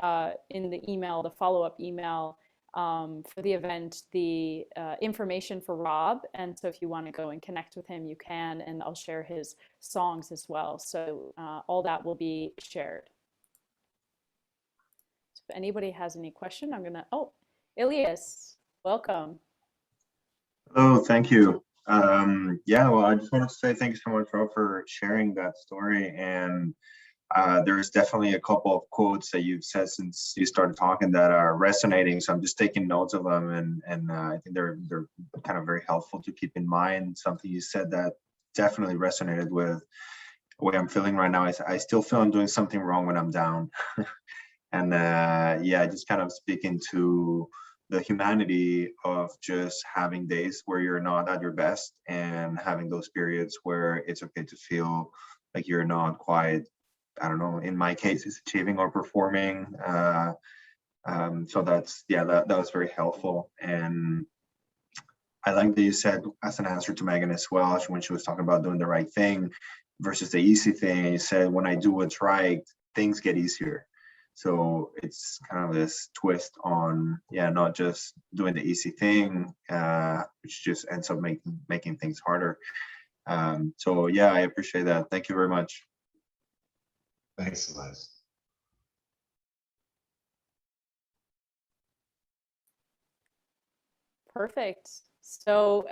A: in the email, the follow-up email for the event, the information for Rob. And so if you want to go and connect with him, you can. And I'll share his songs as well. So all that will be shared. So if anybody has any question, I'm going to, oh, Ilias, welcome.
C: Oh, thank you. Yeah, well, I just wanted to say thank you so much, Rob, for sharing that story. And there's definitely a couple of quotes that you've said since you started talking that are resonating. So I'm just taking notes of them, and I think they're kind of very helpful to keep in mind. Something you said that definitely resonated with the way I'm feeling right now is I still feel I'm doing something wrong when I'm down. And yeah, just kind of speaking to the humanity of just having days where you're not at your best and having those periods where it's okay to feel like you're not quite, I don't know, in my case, it's achieving or performing. So that's, yeah, that was very helpful. And I like that you said, as an answer to Megan as well, when she was talking about doing the right thing, versus the easy thing. And you said, when I do what's right, things get easier. So it's kind of this twist on, yeah, not just doing the easy thing, which just ends up making things harder. So yeah, I appreciate that. Thank you very much.
B: Thanks, Celeste.
A: Perfect. So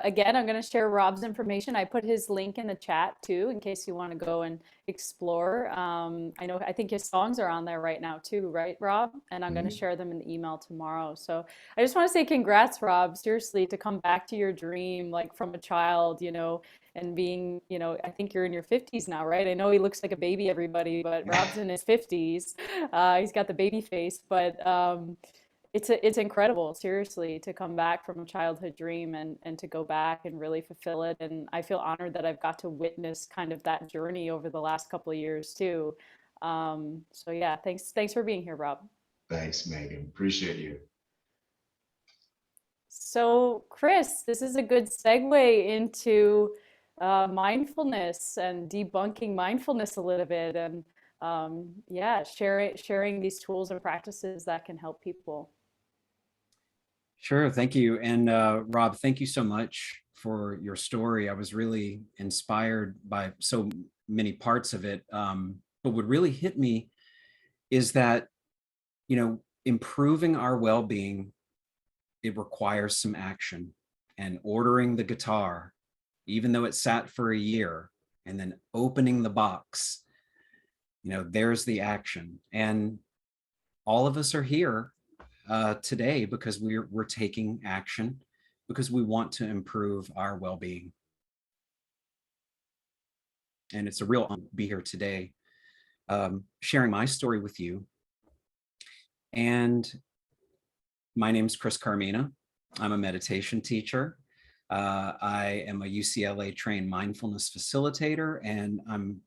A: again, I'm going to share Rob's information. I put his link in the chat too, in case you want to go and explore. I think his songs are on there right now too, right, Rob? And I'm going to share them in the email tomorrow. So I just want to say congrats, Rob, seriously, to come back to your dream, like from a child, and being, I think you're in your 50s now, right? I know he looks like a baby, everybody, but Rob's in his 50s. He's got the baby face, but it's incredible, seriously, to come back from a childhood dream and to go back and really fulfill it. And I feel honored that I've got to witness kind of that journey over the last couple of years too. So yeah, thanks for being here, Rob.
B: Thanks, Megan. Appreciate you.
A: So Chris, this is a good segue into mindfulness and debunking mindfulness a little bit, and yeah, sharing these tools and practices that can help people.
D: Sure, thank you. And Rob, thank you so much for your story. I was really inspired by so many parts of it. But what really hit me is that, improving our well-being, it requires some action. And ordering the guitar, even though it sat for a year, and then opening the box, there's the action. And all of us are here today because we're taking action because we want to improve our well-being. And it's a real honor to be here today, sharing my story with you. And my name's Chris Carmena. I'm a meditation teacher. I am a UCLA trained mindfulness facilitator, and I'm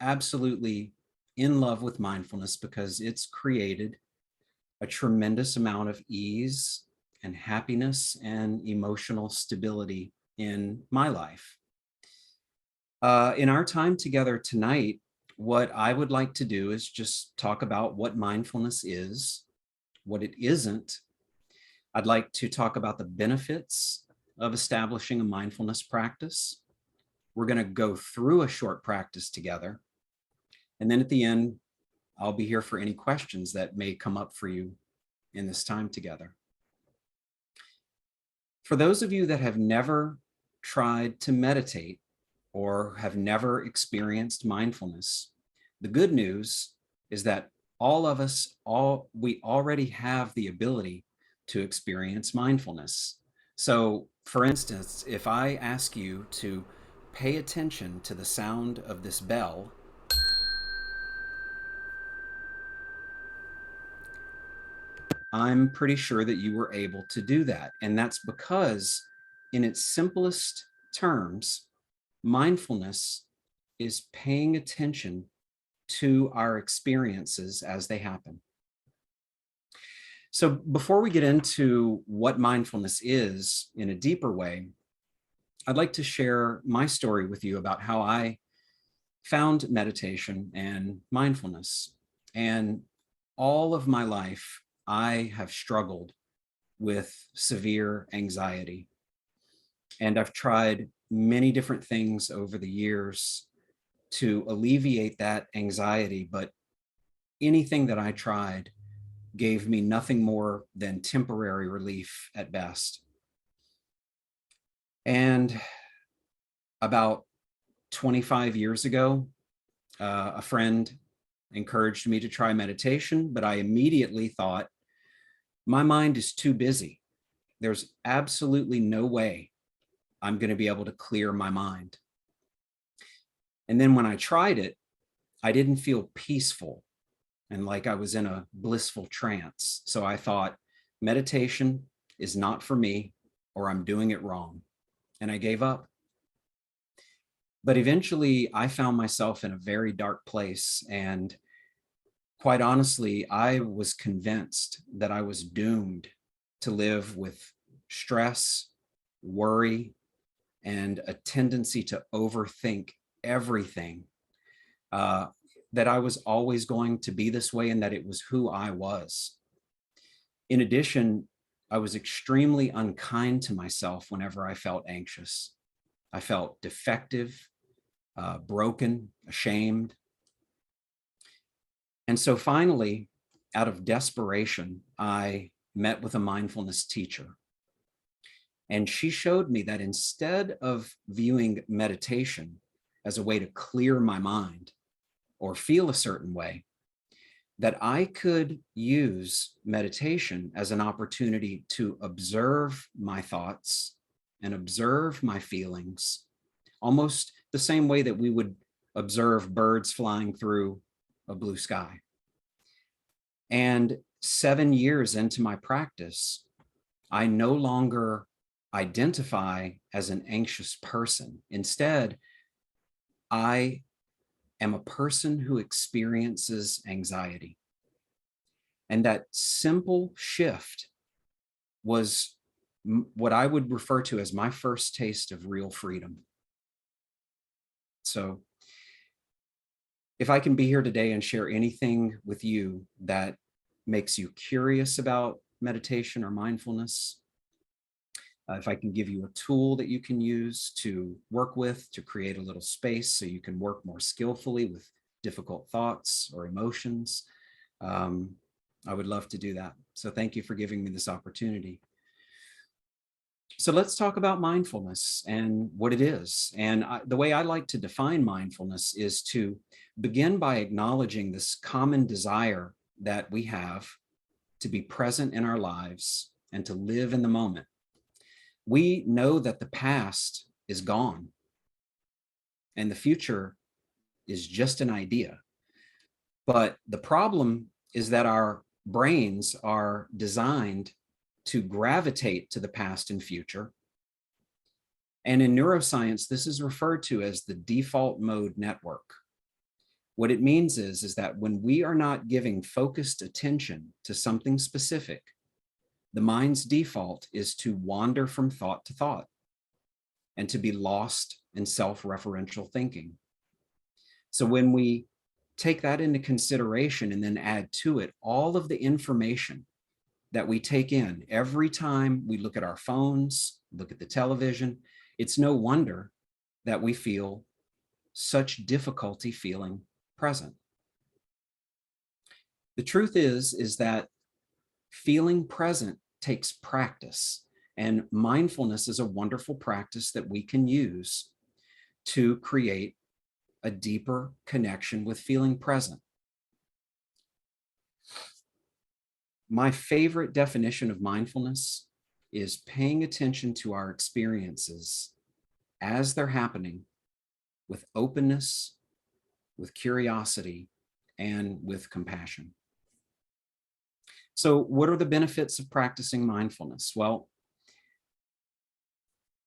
D: absolutely in love with mindfulness because it's created a tremendous amount of ease and happiness and emotional stability in my life. In our time together tonight, what I would like to do is just talk about what mindfulness is, what it isn't. I'd like to talk about the benefits of establishing a mindfulness practice. We're going to go through a short practice together. And then at the end, I'll be here for any questions that may come up for you in this time together. For those of you that have never tried to meditate or have never experienced mindfulness, the good news is that all of us, we already have the ability to experience mindfulness. So for instance, if I ask you to pay attention to the sound of this bell, I'm pretty sure that you were able to do that. And that's because in its simplest terms, mindfulness is paying attention to our experiences as they happen. So before we get into what mindfulness is in a deeper way, I'd like to share my story with you about how I found meditation and mindfulness. And all of my life, I have struggled with severe anxiety. And I've tried many different things over the years to alleviate that anxiety, but anything that I tried gave me nothing more than temporary relief at best. And about 25 years ago, a friend encouraged me to try meditation, but I immediately thought, my mind is too busy. There's absolutely no way I'm going to be able to clear my mind. And then when I tried it, I didn't feel peaceful and like I was in a blissful trance. So I thought, meditation is not for me, or I'm doing it wrong. And I gave up. But eventually I found myself in a very dark place. And quite honestly, I was convinced that I was doomed to live with stress, worry, and a tendency to overthink everything, that I was always going to be this way and that it was who I was. In addition, I was extremely unkind to myself whenever I felt anxious. I felt defective, broken, ashamed. And so finally, out of desperation, I met with a mindfulness teacher. And she showed me that instead of viewing meditation as a way to clear my mind or feel a certain way, that I could use meditation as an opportunity to observe my thoughts and observe my feelings, almost the same way that we would observe birds flying through a blue sky. And 7 years into my practice, I no longer identify as an anxious person. Instead, I am a person who experiences anxiety. And that simple shift was what I would refer to as my first taste of real freedom. So if I can be here today and share anything with you that makes you curious about meditation or mindfulness, if I can give you a tool that you can use to work with, to create a little space so you can work more skillfully with difficult thoughts or emotions, I would love to do that. So thank you for giving me this opportunity. So let's talk about mindfulness and what it is. And the way I like to define mindfulness is to begin by acknowledging this common desire that we have to be present in our lives and to live in the moment. We know that the past is gone and the future is just an idea. But the problem is that our brains are designed to gravitate to the past and future. And in neuroscience, this is referred to as the default mode network. What it means is that when we are not giving focused attention to something specific, the mind's default is to wander from thought to thought and to be lost in self-referential thinking. So when we take that into consideration and then add to it all of the information that we take in every time we look at our phones, look at the television, it's no wonder that we feel such difficulty feeling present. The truth is that feeling present takes practice, and mindfulness is a wonderful practice that we can use to create a deeper connection with feeling present. My favorite definition of mindfulness is paying attention to our experiences as they're happening with openness, with curiosity, and with compassion. So what are the benefits of practicing mindfulness? Well,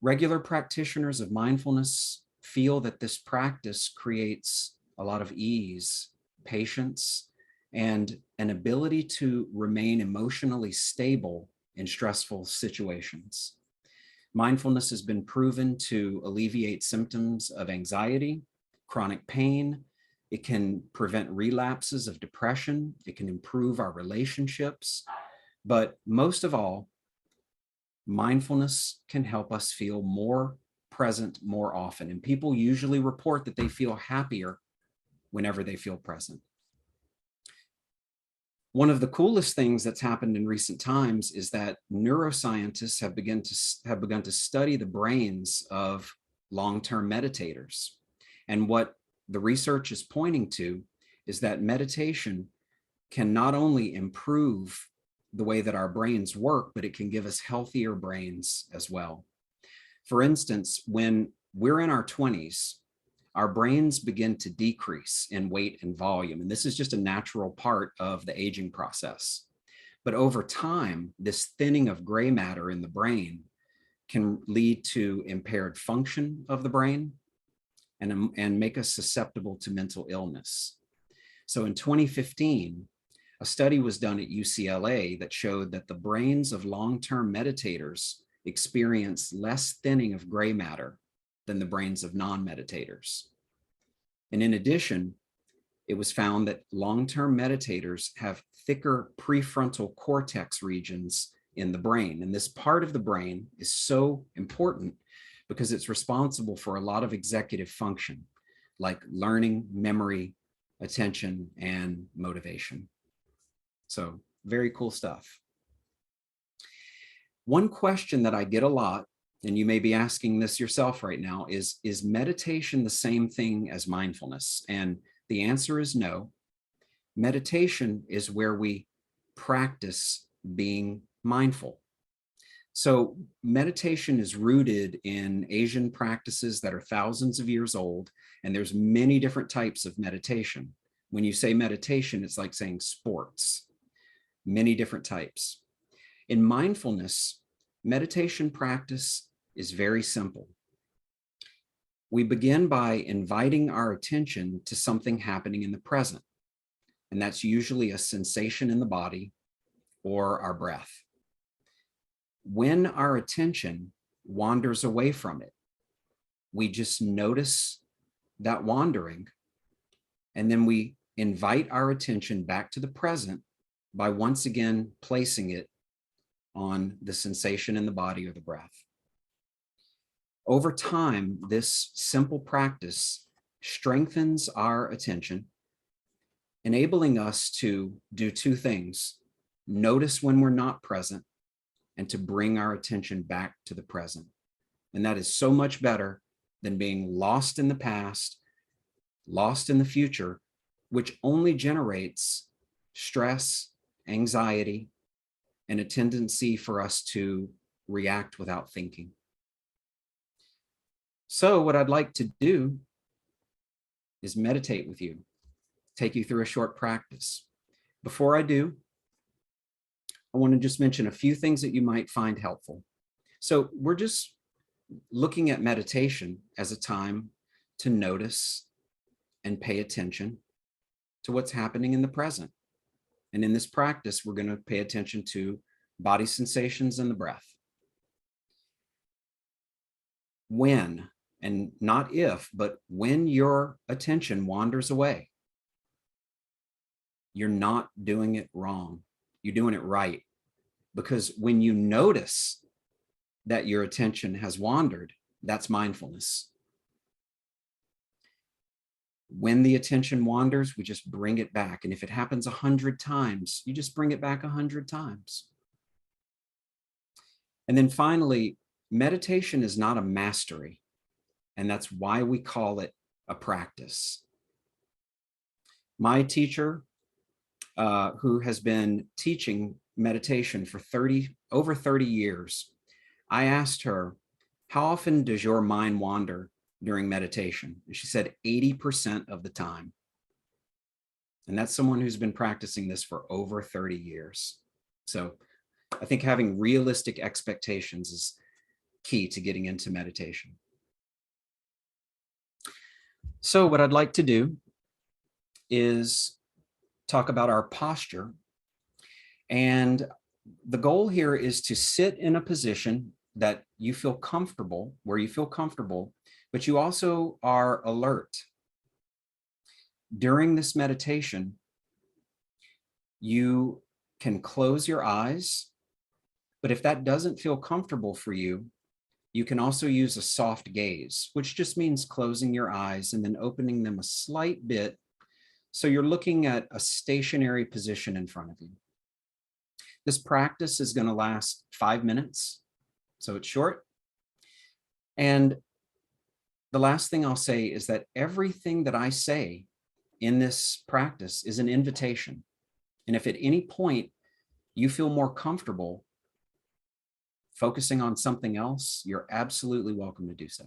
D: regular practitioners of mindfulness feel that this practice creates a lot of ease, patience, and an ability to remain emotionally stable in stressful situations. Mindfulness has been proven to alleviate symptoms of anxiety, chronic pain. It can prevent relapses of depression. It can improve our relationships. But most of all, mindfulness can help us feel more present more often. And people usually report that they feel happier whenever they feel present. One of the coolest things that's happened in recent times is that neuroscientists have begun to study the brains of long-term meditators. And what the research is pointing to is that meditation can not only improve the way that our brains work, but it can give us healthier brains as well. For instance, when we're in our 20s, our brains begin to decrease in weight and volume. And this is just a natural part of the aging process. But over time, this thinning of gray matter in the brain can lead to impaired function of the brain and make us susceptible to mental illness. So in 2015, a study was done at UCLA that showed that the brains of long-term meditators experience less thinning of gray matter than the brains of non-meditators. And in addition, it was found that long-term meditators have thicker prefrontal cortex regions in the brain. And this part of the brain is so important because it's responsible for a lot of executive function, like learning, memory, attention, and motivation. So very cool stuff. One question that I get a lot, and you may be asking this yourself right now, is meditation the same thing as mindfulness? And the answer is no. Meditation is where we practice being mindful. So meditation is rooted in Asian practices that are thousands of years old, and there's many different types of meditation. When you say meditation, it's like saying sports, many different types. In mindfulness, meditation practice is very simple. We begin by inviting our attention to something happening in the present, and that's usually a sensation in the body or our breath. When our attention wanders away from it, we just notice that wandering, and then we invite our attention back to the present by once again placing it on the sensation in the body or the breath. Over time, this simple practice strengthens our attention, enabling us to do two things: notice when we're not present and to bring our attention back to the present. And that is so much better than being lost in the past, lost in the future, which only generates stress, anxiety, and a tendency for us to react without thinking. So what I'd like to do is meditate with you, take you through a short practice. Before I do, I want to just mention a few things that you might find helpful. So we're just looking at meditation as a time to notice and pay attention to what's happening in the present. And in this practice, we're going to pay attention to body sensations and the breath. When, and not if, but when your attention wanders away, you're not doing it wrong. You're doing it right. Because when you notice that your attention has wandered, that's mindfulness. When the attention wanders, we just bring it back. And if it happens 100 times, you just bring it back 100 times. And then finally, meditation is not a mastery. And that's why we call it a practice. My teacher, who has been teaching meditation for over 30 years, I asked her, how often does your mind wander during meditation? And she said 80% of the time. And that's someone who's been practicing this for over 30 years. So I think having realistic expectations is key to getting into meditation. So what I'd like to do is talk about our posture. And the goal here is to sit in a position that you feel comfortable, where you feel comfortable, but you also are alert. During this meditation, you can close your eyes, but if that doesn't feel comfortable for you, you can also use a soft gaze, which just means closing your eyes and then opening them a slight bit so you're looking at a stationary position in front of you. This practice is going to last 5 minutes, so it's short. And the last thing I'll say is that everything that I say in this practice is an invitation. And if at any point you feel more comfortable focusing on something else, you're absolutely welcome to do so.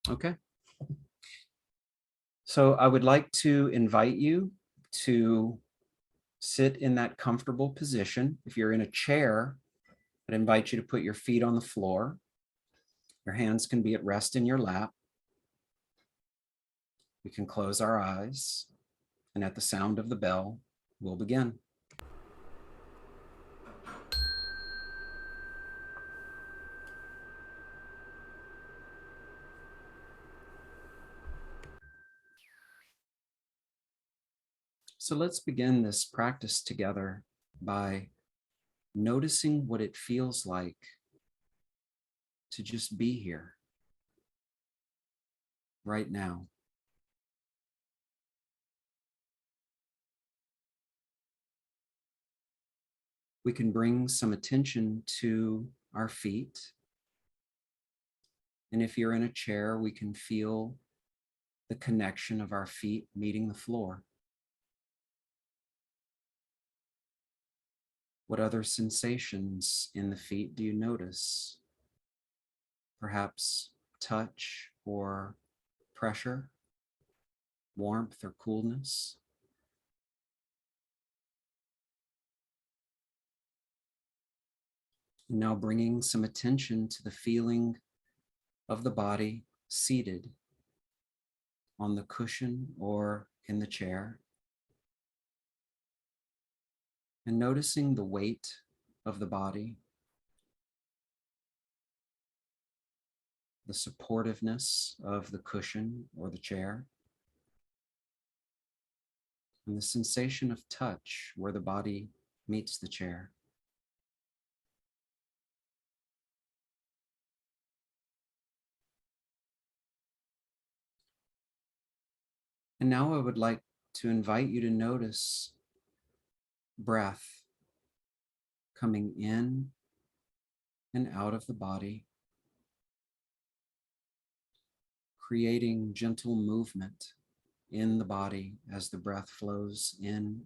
D: Okay. So I would like to invite you to sit in that comfortable position. If you're in a chair, I'd invite you to put your feet on the floor. Your hands can be at rest in your lap. We can close our eyes, and at the sound of the bell, we'll begin. So let's begin this practice together by noticing what it feels like to just be here right now. We can bring some attention to our feet. And if you're in a chair, we can feel the connection of our feet meeting the floor. What other sensations in the feet do you notice? Perhaps touch or pressure, warmth or coolness. And now bringing some attention to the feeling of the body seated on the cushion or in the chair. And noticing the weight of the body, the supportiveness of the cushion or the chair, and the sensation of touch where the body meets the chair. And now I would like to invite you to notice breath coming in and out of the body, creating gentle movement in the body as the breath flows in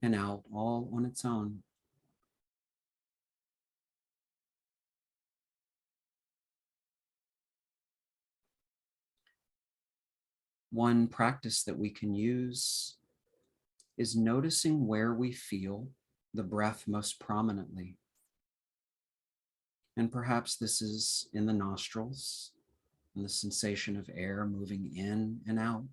D: and out all on its own. One practice that we can use is noticing where we feel the breath most prominently. And perhaps this is in the nostrils and the sensation of air moving in and out.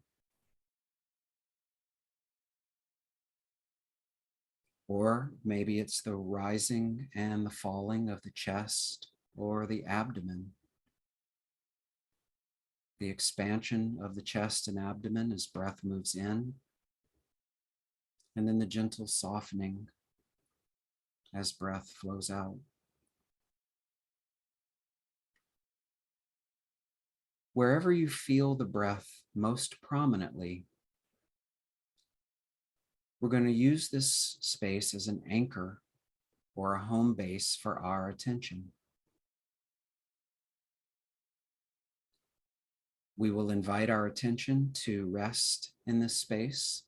D: Or maybe it's the rising and the falling of the chest or the abdomen. The expansion of the chest and abdomen as breath moves in, and then the gentle softening as breath flows out. Wherever you feel the breath most prominently, we're going to use this space as an anchor or a home base for our attention. We will invite our attention to rest in this space.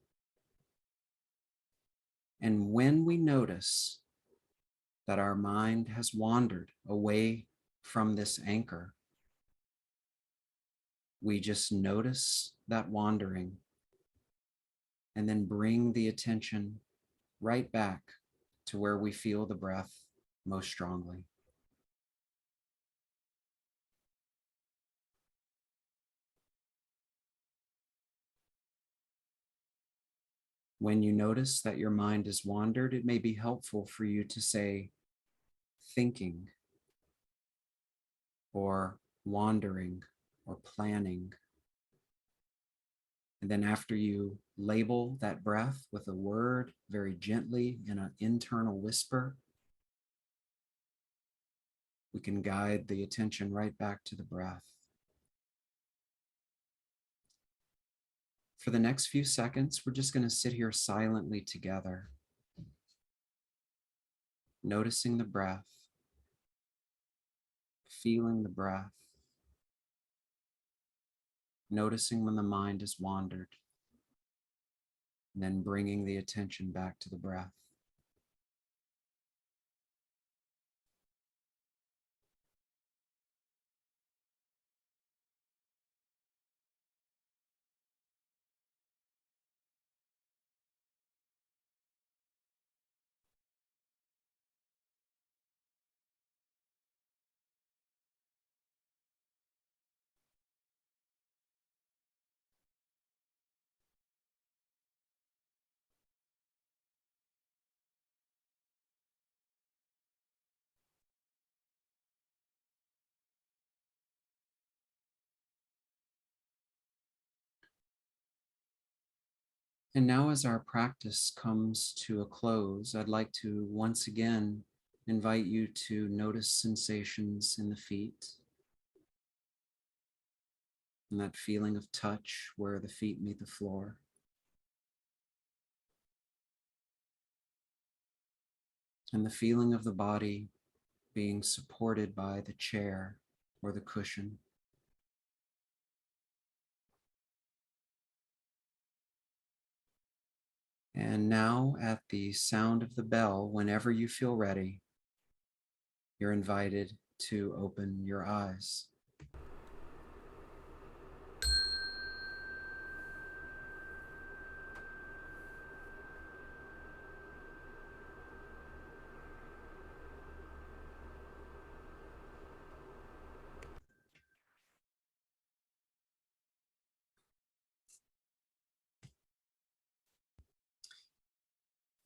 D: And when we notice that our mind has wandered away from this anchor, we just notice that wandering and then bring the attention right back to where we feel the breath most strongly. When you notice that your mind has wandered, it may be helpful for you to say thinking or wandering or planning. And then after you label that breath with a word very gently in an internal whisper, we can guide the attention right back to the breath. For the next few seconds, we're just going to sit here silently together, noticing the breath, feeling the breath, noticing when the mind has wandered, and then bringing the attention back to the breath. And now as our practice comes to a close, I'd like to once again invite you to notice sensations in the feet and that feeling of touch where the feet meet the floor. And the feeling of the body being supported by the chair or the cushion. And now at the sound of the bell, whenever you feel ready, you're invited to open your eyes.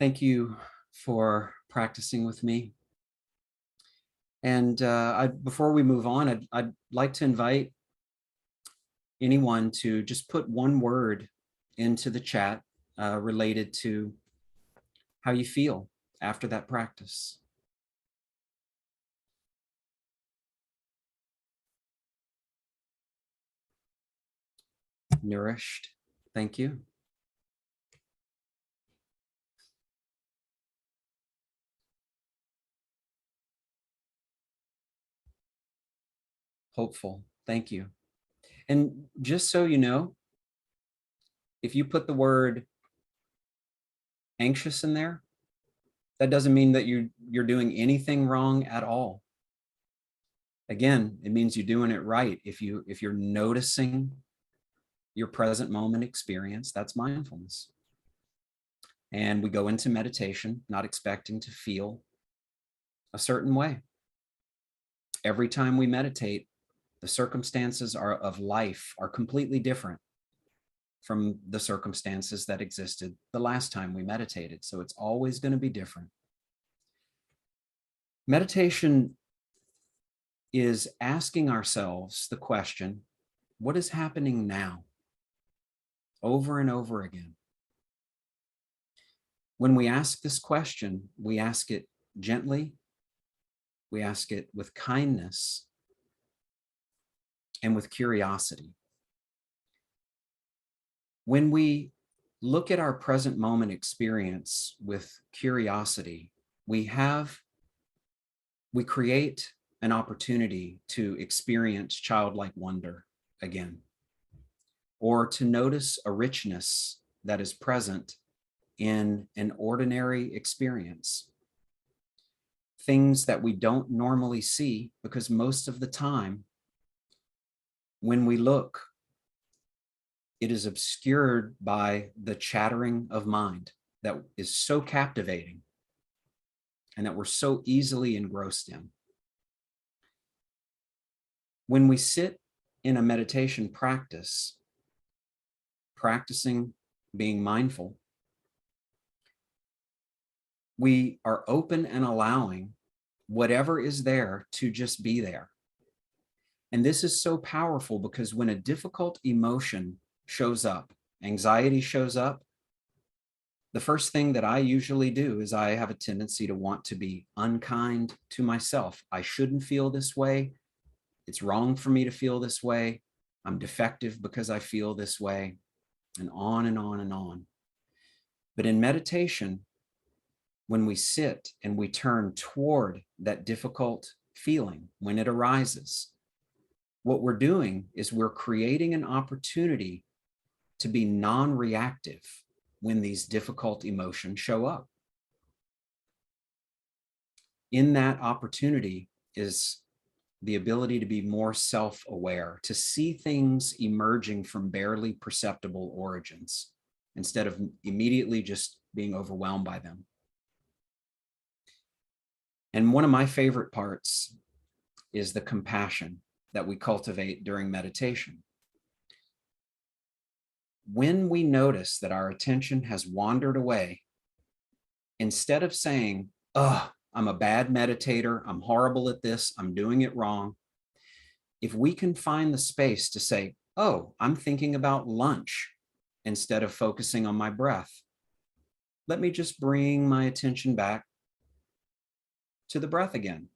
D: Thank you for practicing with me. And before we move on, I'd like to invite anyone to just put one word into the chat related to how you feel after that practice. Nourished. Thank you. Hopeful. Thank you. And just so you know, if you put the word anxious in there, that doesn't mean that you're doing anything wrong at all. Again, it means you're doing it right. If you're noticing your present moment experience, that's mindfulness. And we go into meditation not expecting to feel a certain way. Every time we meditate, the circumstances of life are completely different from the circumstances that existed the last time we meditated. So it's always going to be different. Meditation is asking ourselves the question, what is happening now? Over and over again. When we ask this question, we ask it gently, we ask it with kindness, and with curiosity. When we look at our present moment experience with curiosity, we create an opportunity to experience childlike wonder again, or to notice a richness that is present in an ordinary experience. Things that we don't normally see, because most of the time when we look, it is obscured by the chattering of mind that is so captivating and that we're so easily engrossed in. When we sit in a meditation practice, practicing being mindful, we are open and allowing whatever is there to just be there. And this is so powerful because when a difficult emotion shows up, anxiety shows up, the first thing that I usually do is I have a tendency to want to be unkind to myself. I shouldn't feel this way. It's wrong for me to feel this way. I'm defective because I feel this way, and on and on and on. But in meditation, when we sit and we turn toward that difficult feeling when it arises, what we're doing is we're creating an opportunity to be non-reactive when these difficult emotions show up. In that opportunity is the ability to be more self-aware, to see things emerging from barely perceptible origins instead of immediately just being overwhelmed by them. And one of my favorite parts is the compassion that we cultivate during meditation. When we notice that our attention has wandered away, instead of saying, "Oh, I'm a bad meditator, I'm horrible at this, I'm doing it wrong," if we can find the space to say, "Oh, I'm thinking about lunch. instead of focusing on my breath. Let me just bring my attention back to the breath again.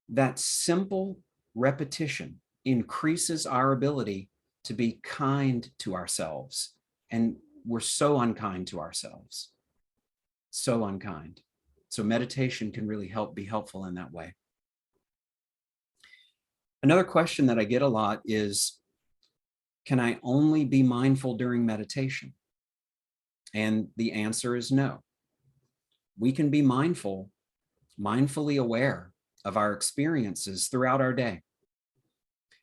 D: That simple repetition increases our ability to be kind to ourselves. And we're so unkind to ourselves, so unkind. So meditation can really be helpful in that way. Another question that I get a lot is, can I only be mindful during meditation? And the answer is no. We can be mindfully aware of our experiences throughout our day.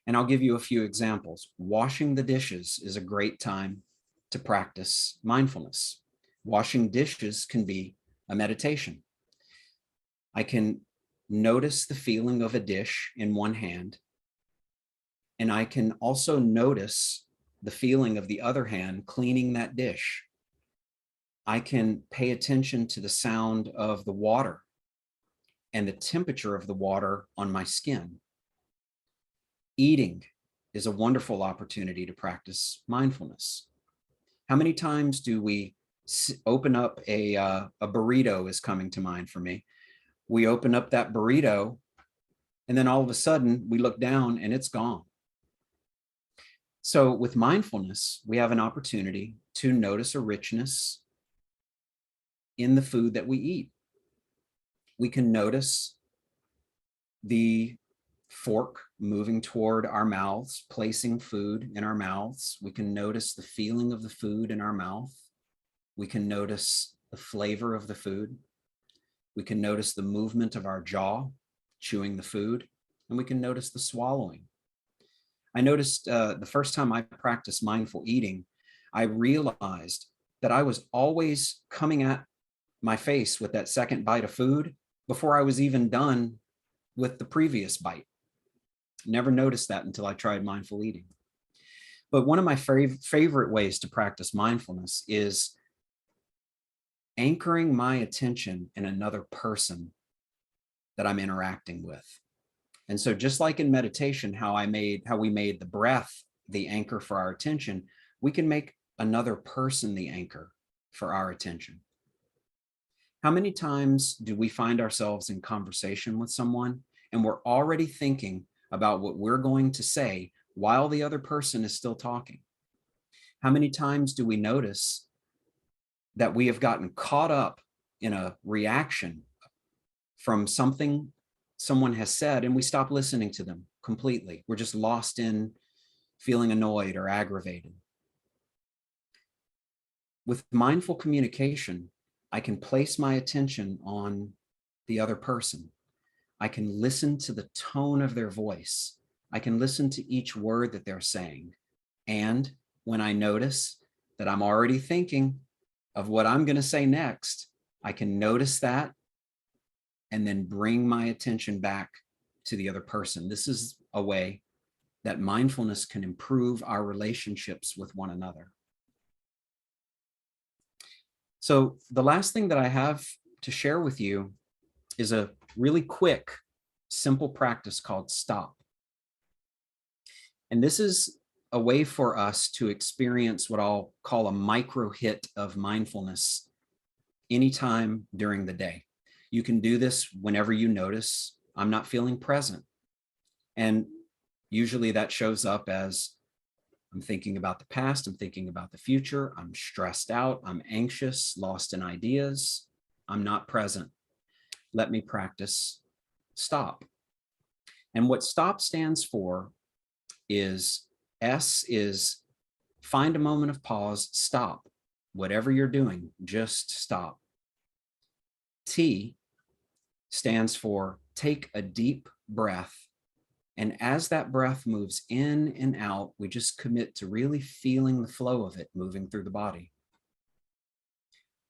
D: And I'll give you a few examples. Washing the dishes is a great time to practice mindfulness. Washing dishes can be a meditation. I can notice the feeling of a dish in one hand, and I can also notice the feeling of the other hand cleaning that dish. I can pay attention to the sound of the water and the temperature of the water on my skin. Eating is a wonderful opportunity to practice mindfulness. How many times do we open up a burrito is coming to mind for me. We open up that burrito and then all of a sudden we look down and it's gone. So with mindfulness, we have an opportunity to notice a richness in the food that we eat. We can notice the fork moving toward our mouths, placing food in our mouths. We can notice the feeling of the food in our mouth. We can notice the flavor of the food. We can notice the movement of our jaw, chewing the food, and we can notice the swallowing. I noticed the first time I practiced mindful eating, I realized that I was always coming at my face with that second bite of food before I was even done with the previous bite. Never noticed that until I tried mindful eating. But one of my favorite ways to practice mindfulness is anchoring my attention in another person that I'm interacting with. And so just like in meditation, how we made the breath the anchor for our attention, we can make another person the anchor for our attention. How many times do we find ourselves in conversation with someone and we're already thinking about what we're going to say while the other person is still talking? How many times do we notice that we have gotten caught up in a reaction from something someone has said and we stop listening to them completely? We're just lost in feeling annoyed or aggravated. With mindful communication, I can place my attention on the other person. I can listen to the tone of their voice. I can listen to each word that they're saying. And when I notice that I'm already thinking of what I'm going to say next, I can notice that and then bring my attention back to the other person. This is a way that mindfulness can improve our relationships with one another. So the last thing that I have to share with you is a really quick, simple practice called stop. And this is a way for us to experience what I'll call a micro hit of mindfulness anytime during the day. You can do this whenever you notice I'm not feeling present. And usually that shows up as I'm thinking about the past, I'm thinking about the future, I'm stressed out, I'm anxious, lost in ideas, I'm not present. Let me practice stop. And what stop stands for is S is find a moment of pause, stop. Whatever you're doing, just stop. T stands for take a deep breath. And as that breath moves in and out, we just commit to really feeling the flow of it moving through the body.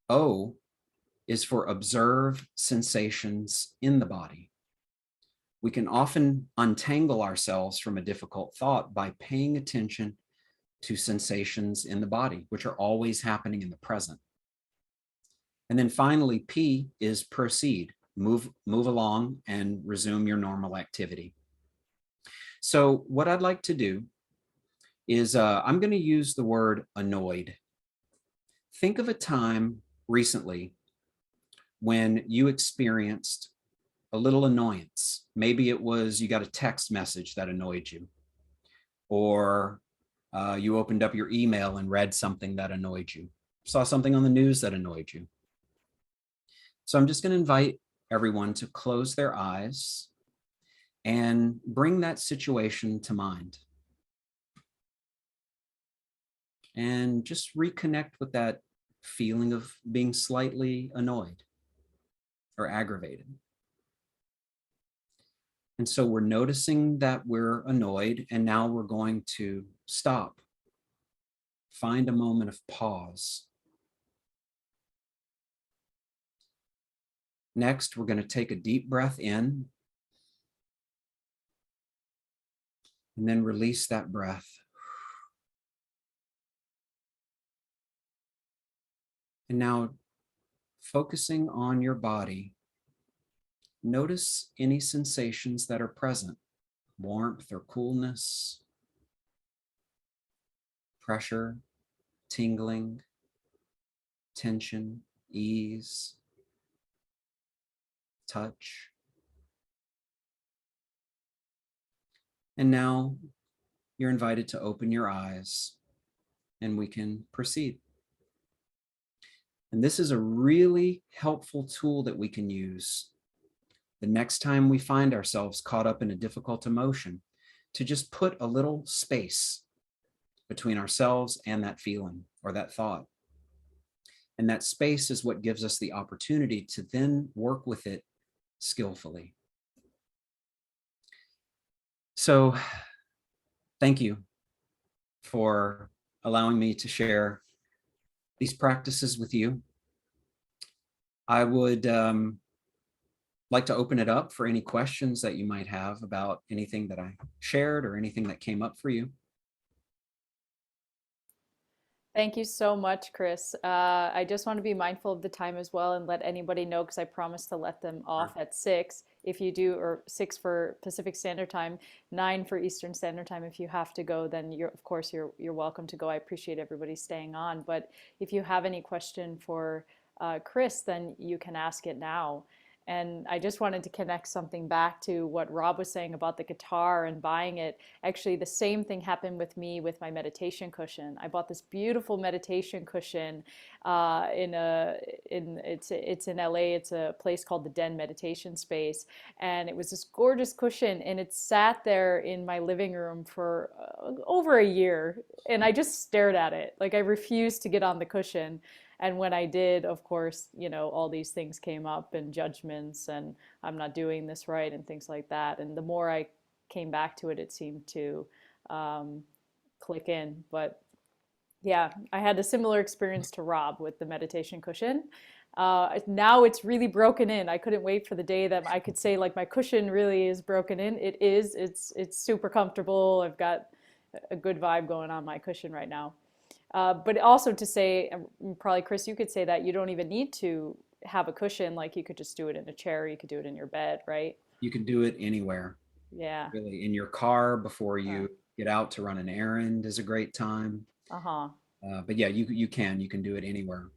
D: O is for observe sensations in the body. We can often untangle ourselves from a difficult thought by paying attention to sensations in the body, which are always happening in the present. And then finally, P is proceed, move along and resume your normal activity. So what I'd like to do is I'm going to use the word annoyed think of a time recently when you experienced a little annoyance. Maybe it was you got a text message that annoyed you, or you opened up your email and read something that annoyed you, saw something on the news that annoyed you. So I'm just going to invite everyone to close their eyes and bring that situation to mind. And just reconnect with that feeling of being slightly annoyed or aggravated. And so we're noticing that we're annoyed, and now we're going to stop. Find a moment of pause. Next, we're going to take a deep breath in and then release that breath. And now, focusing on your body, notice any sensations that are present, warmth or coolness, pressure, tingling, tension, ease, touch. And now you're invited to open your eyes and we can proceed. And this is a really helpful tool that we can use the next time we find ourselves caught up in a difficult emotion, to just put a little space between ourselves and that feeling or that thought. And that space is what gives us the opportunity to then work with it skillfully. So thank you for allowing me to share these practices with you. I would like to open it up for any questions that you might have about anything that I shared or anything that came up for you.
A: Thank you so much, Chris. I just want to be mindful of the time as well and let anybody know, because I promised to let them off at 6 if you do, or 6 for Pacific Standard Time, 9 for Eastern Standard Time. If you have to go, then of course you're welcome to go. I appreciate everybody staying on. But if you have any question for Chris, then you can ask it now. And I just wanted to connect something back to what Rob was saying about the guitar and buying it. Actually, the same thing happened with me with my meditation cushion. I bought this beautiful meditation cushion it's in LA. It's a place called the Den Meditation Space, and it was this gorgeous cushion, and it sat there in my living room for over a year, and I just stared at it. Like, I refused to get on the cushion. And when I did, of course, all these things came up, and judgments, and I'm not doing this right, and things like that. And the more I came back to it, it seemed to click in. But yeah, I had a similar experience to Rob with the meditation cushion. Now it's really broken in. I couldn't wait for the day that I could say, like, my cushion really is broken in. It is. It's super comfortable. I've got a good vibe going on my cushion right now. But also to say, probably Chris, you could say that you don't even need to have a cushion. Like, you could just do it in a chair. You could do it in your bed, right?
D: You can do it anywhere.
A: Yeah.
D: Really, in your car before you get out to run an errand is a great time.
A: Uh-huh.
D: But yeah, you can do it anywhere.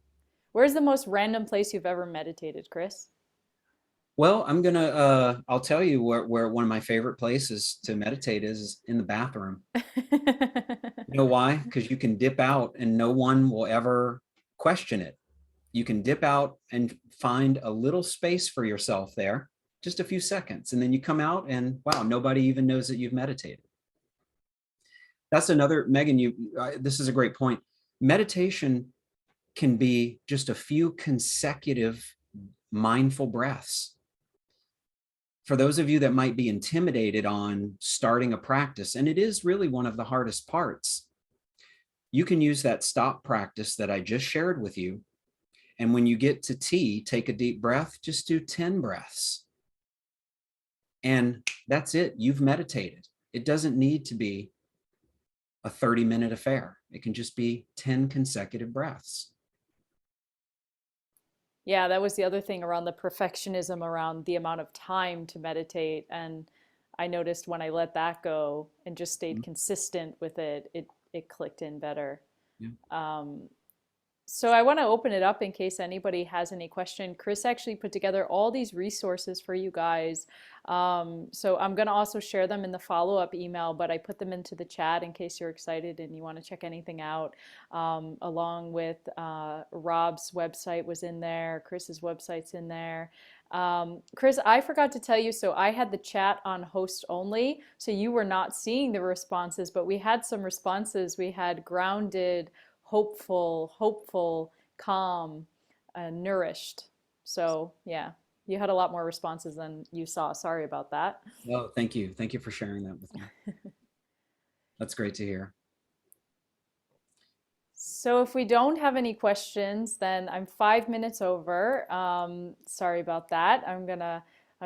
A: Where's the most random place you've ever meditated, Chris?
D: Well, I'll tell you where one of my favorite places to meditate is in the bathroom. You know why? Because you can dip out and no one will ever question it. You can dip out and find a little space for yourself there, just a few seconds, and then you come out and wow, nobody even knows that you've meditated. That's another, Meghan, this is a great point. Meditation can be just a few consecutive mindful breaths. For those of you that might be intimidated on starting a practice, and it is really one of the hardest parts, you can use that stop practice that I just shared with you. And when you get to T, take a deep breath, just do 10 breaths. And that's it. You've meditated. It doesn't need to be a 30-minute affair. It can just be 10 consecutive breaths.
A: Yeah, that was the other thing around the perfectionism around the amount of time to meditate. And I noticed when I let that go and just stayed consistent with it, it clicked in better.
D: Yeah.
A: So I want to open it up in case anybody has any question. Chris actually put together all these resources for you guys. So I'm going to also share them in the follow-up email, but I put them into the chat in case you're excited and you want to check anything out. Along with Rob's website was in there, Chris's website's in there. Chris, I forgot to tell you, so I had the chat on host only, so you were not seeing the responses, but we had some responses. We had grounded, hopeful, calm, nourished. So yeah, you had a lot more responses than you saw. Sorry about that.
D: Oh, thank you. Thank you for sharing that with me. That's great to hear.
A: So if we don't have any questions, then I'm 5 minutes over. Sorry about that. I'm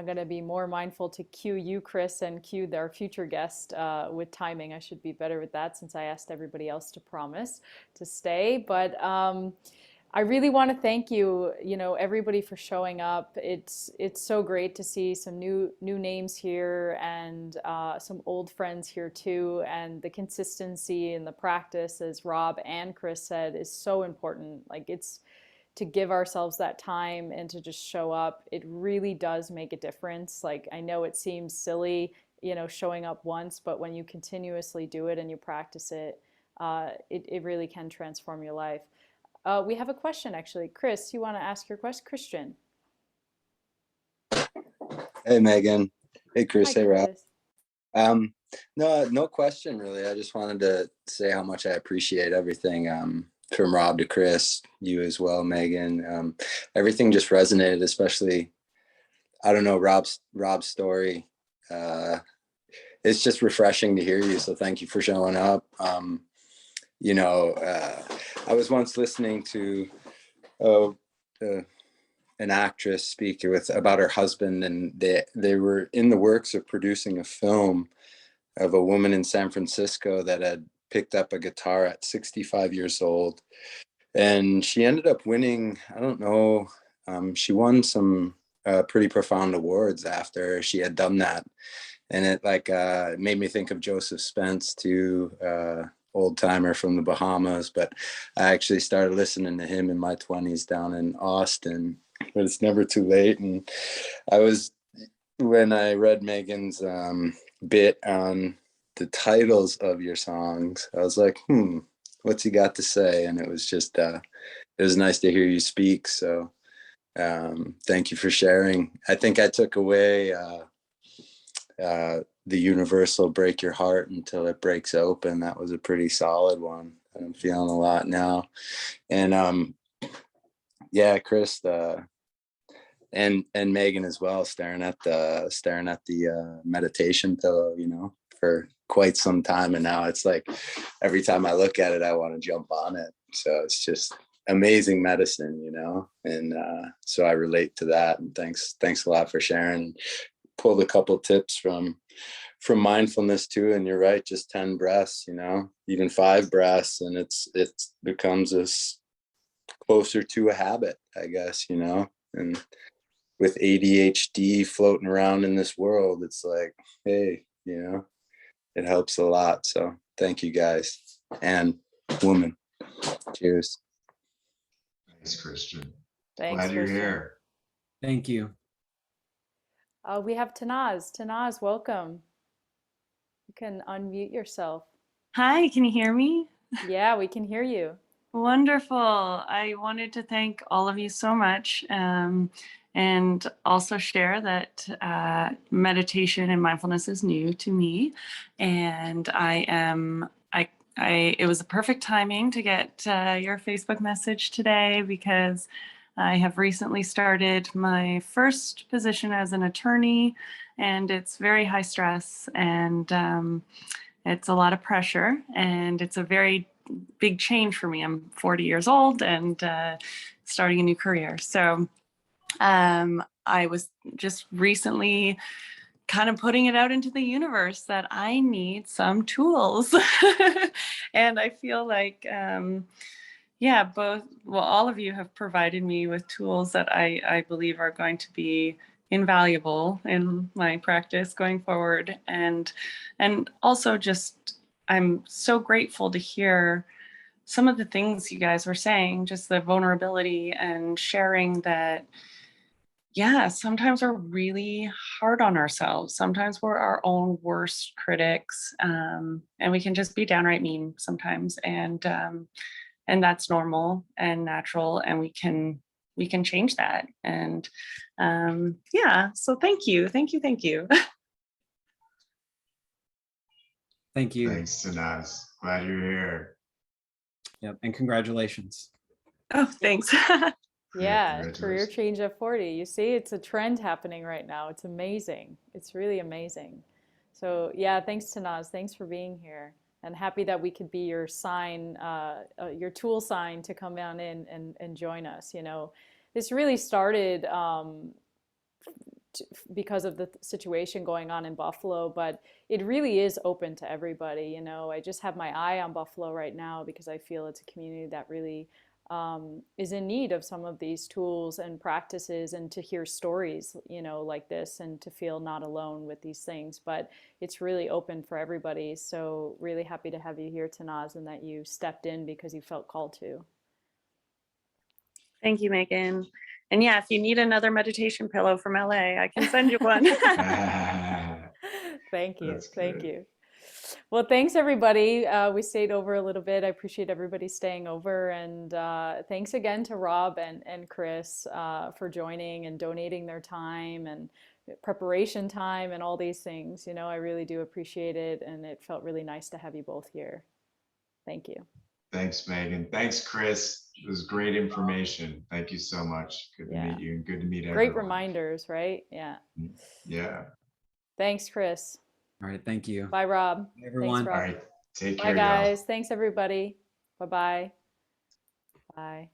A: gonna be more mindful to cue you, Chris, and cue our future guest with timing. I should be better with that since I asked everybody else to promise to stay. But I really want to thank you, everybody for showing up. It's so great to see some new names here and some old friends here too. And the consistency and the practice, as Rob and Chris said, is so important. Like it's to give ourselves that time and to just show up. It really does make a difference. Like I know it seems silly, showing up once, but when you continuously do it and you practice it, it really can transform your life. We have a question actually. Chris, you want to ask your question? Christian.
E: Hey, Megan. Hey, Chris.
A: Hi,
E: Hey, Rob.
A: Chris.
E: No question really. I just wanted to say how much I appreciate everything from Rob to Chris, you as well, Megan. Everything just resonated, especially, I don't know, Rob's story. It's just refreshing to hear you. So thank you for showing up. I was once listening to an actress speak about her husband, and they were in the works of producing a film of a woman in San Francisco that had picked up a guitar at 65 years old, and she ended up winning, I don't know, she won some pretty profound awards after she had done that. And it made me think of Joseph Spence too, old timer from the Bahamas. But I actually started listening to him in my 20s down in Austin, but it's never too late. And when I read Megan's bit on the titles of your songs, I was like, what's he got to say? And it was just, it was nice to hear you speak. So thank you for sharing. I think I took away the universal break your heart until it breaks open. That was a pretty solid one. I'm feeling a lot now. And yeah, Chris, and Megan as well, staring at the meditation pillow, for quite some time. And now it's like every time I look at it, I want to jump on it. So it's just amazing medicine, and so I relate to that. And thanks a lot for sharing. Pulled a couple tips from mindfulness too, and you're right, just 10 breaths, even 5 breaths, and it becomes this closer to a habit, I guess, and with ADHD floating around in this world, it's like, hey, it helps a lot. So thank you guys and woman. Cheers.
B: Thanks, Christian.
A: Thanks,
B: Glad you're
A: Christian.
B: here.
D: Thank you.
A: We have Tanaz. Tanaz, welcome. You can unmute yourself.
F: Hi, can you hear me?
A: Yeah, we can hear you.
F: Wonderful. I wanted to thank all of you so much, and also share that meditation and mindfulness is new to me, and it was a perfect timing to get your Facebook message today, because I have recently started my first position as an attorney, and it's very high stress, and it's a lot of pressure, and it's a very big change for me. I'm 40 years old and starting a new career. So I was just recently kind of putting it out into the universe that I need some tools. And I feel like, all of you have provided me with tools that I believe are going to be invaluable in my practice going forward. And also just, I'm so grateful to hear some of the things you guys were saying, just the vulnerability and sharing that, yeah, sometimes we're really hard on ourselves. Sometimes we're our own worst critics, and we can just be downright mean sometimes. And that's normal and natural, and we can change that. And yeah, so thank you, thank you, thank you.
D: Thank you.
B: Thanks, Tanaz. Glad you're here.
D: Yep. And congratulations.
F: Oh, thanks.
A: Yeah, career
B: Congratulations.
A: change at 40. You see, it's a trend happening right now. It's amazing. It's really amazing. So yeah, thanks Tanaz. Thanks for being here. And happy that we could be your sign, your tool sign to come on in and join us. You know, this really started because of the situation going on in Buffalo, but it really is open to everybody. You know, I just have my eye on Buffalo right now because I feel it's a community that really is in need of some of these tools and practices, and to hear stories, you know, like this, and to feel not alone with these things. But it's really open for everybody. So really happy to have you here, Tanaz, and that you stepped in because you felt called to.
F: Thank you, Megan. And yeah, if you need another meditation pillow from LA, I can send you one.
A: Thank you.
B: That's
A: Thank
B: good.
A: you. Well, thanks everybody. We stayed over a little bit. I appreciate everybody staying over. And thanks again to Rob and Chris for joining and donating their time and preparation time and all these things. You know, I really do appreciate it. And it felt really nice to have you both here. Thank you.
B: Thanks, Megan. Thanks, Chris. It was great information. Thank you so much. Good to
A: Yeah.
B: meet you, and good to meet
A: Great
B: everyone.
A: reminders, right? Yeah.
B: Yeah.
A: Thanks, Chris.
D: All right. Thank you.
A: Bye, Rob.
D: Bye, everyone.
A: Thanks,
B: All
A: Rob.
B: right. Take
A: Bye,
B: care, y'all.
A: guys. Thanks, everybody. Bye-bye. Bye.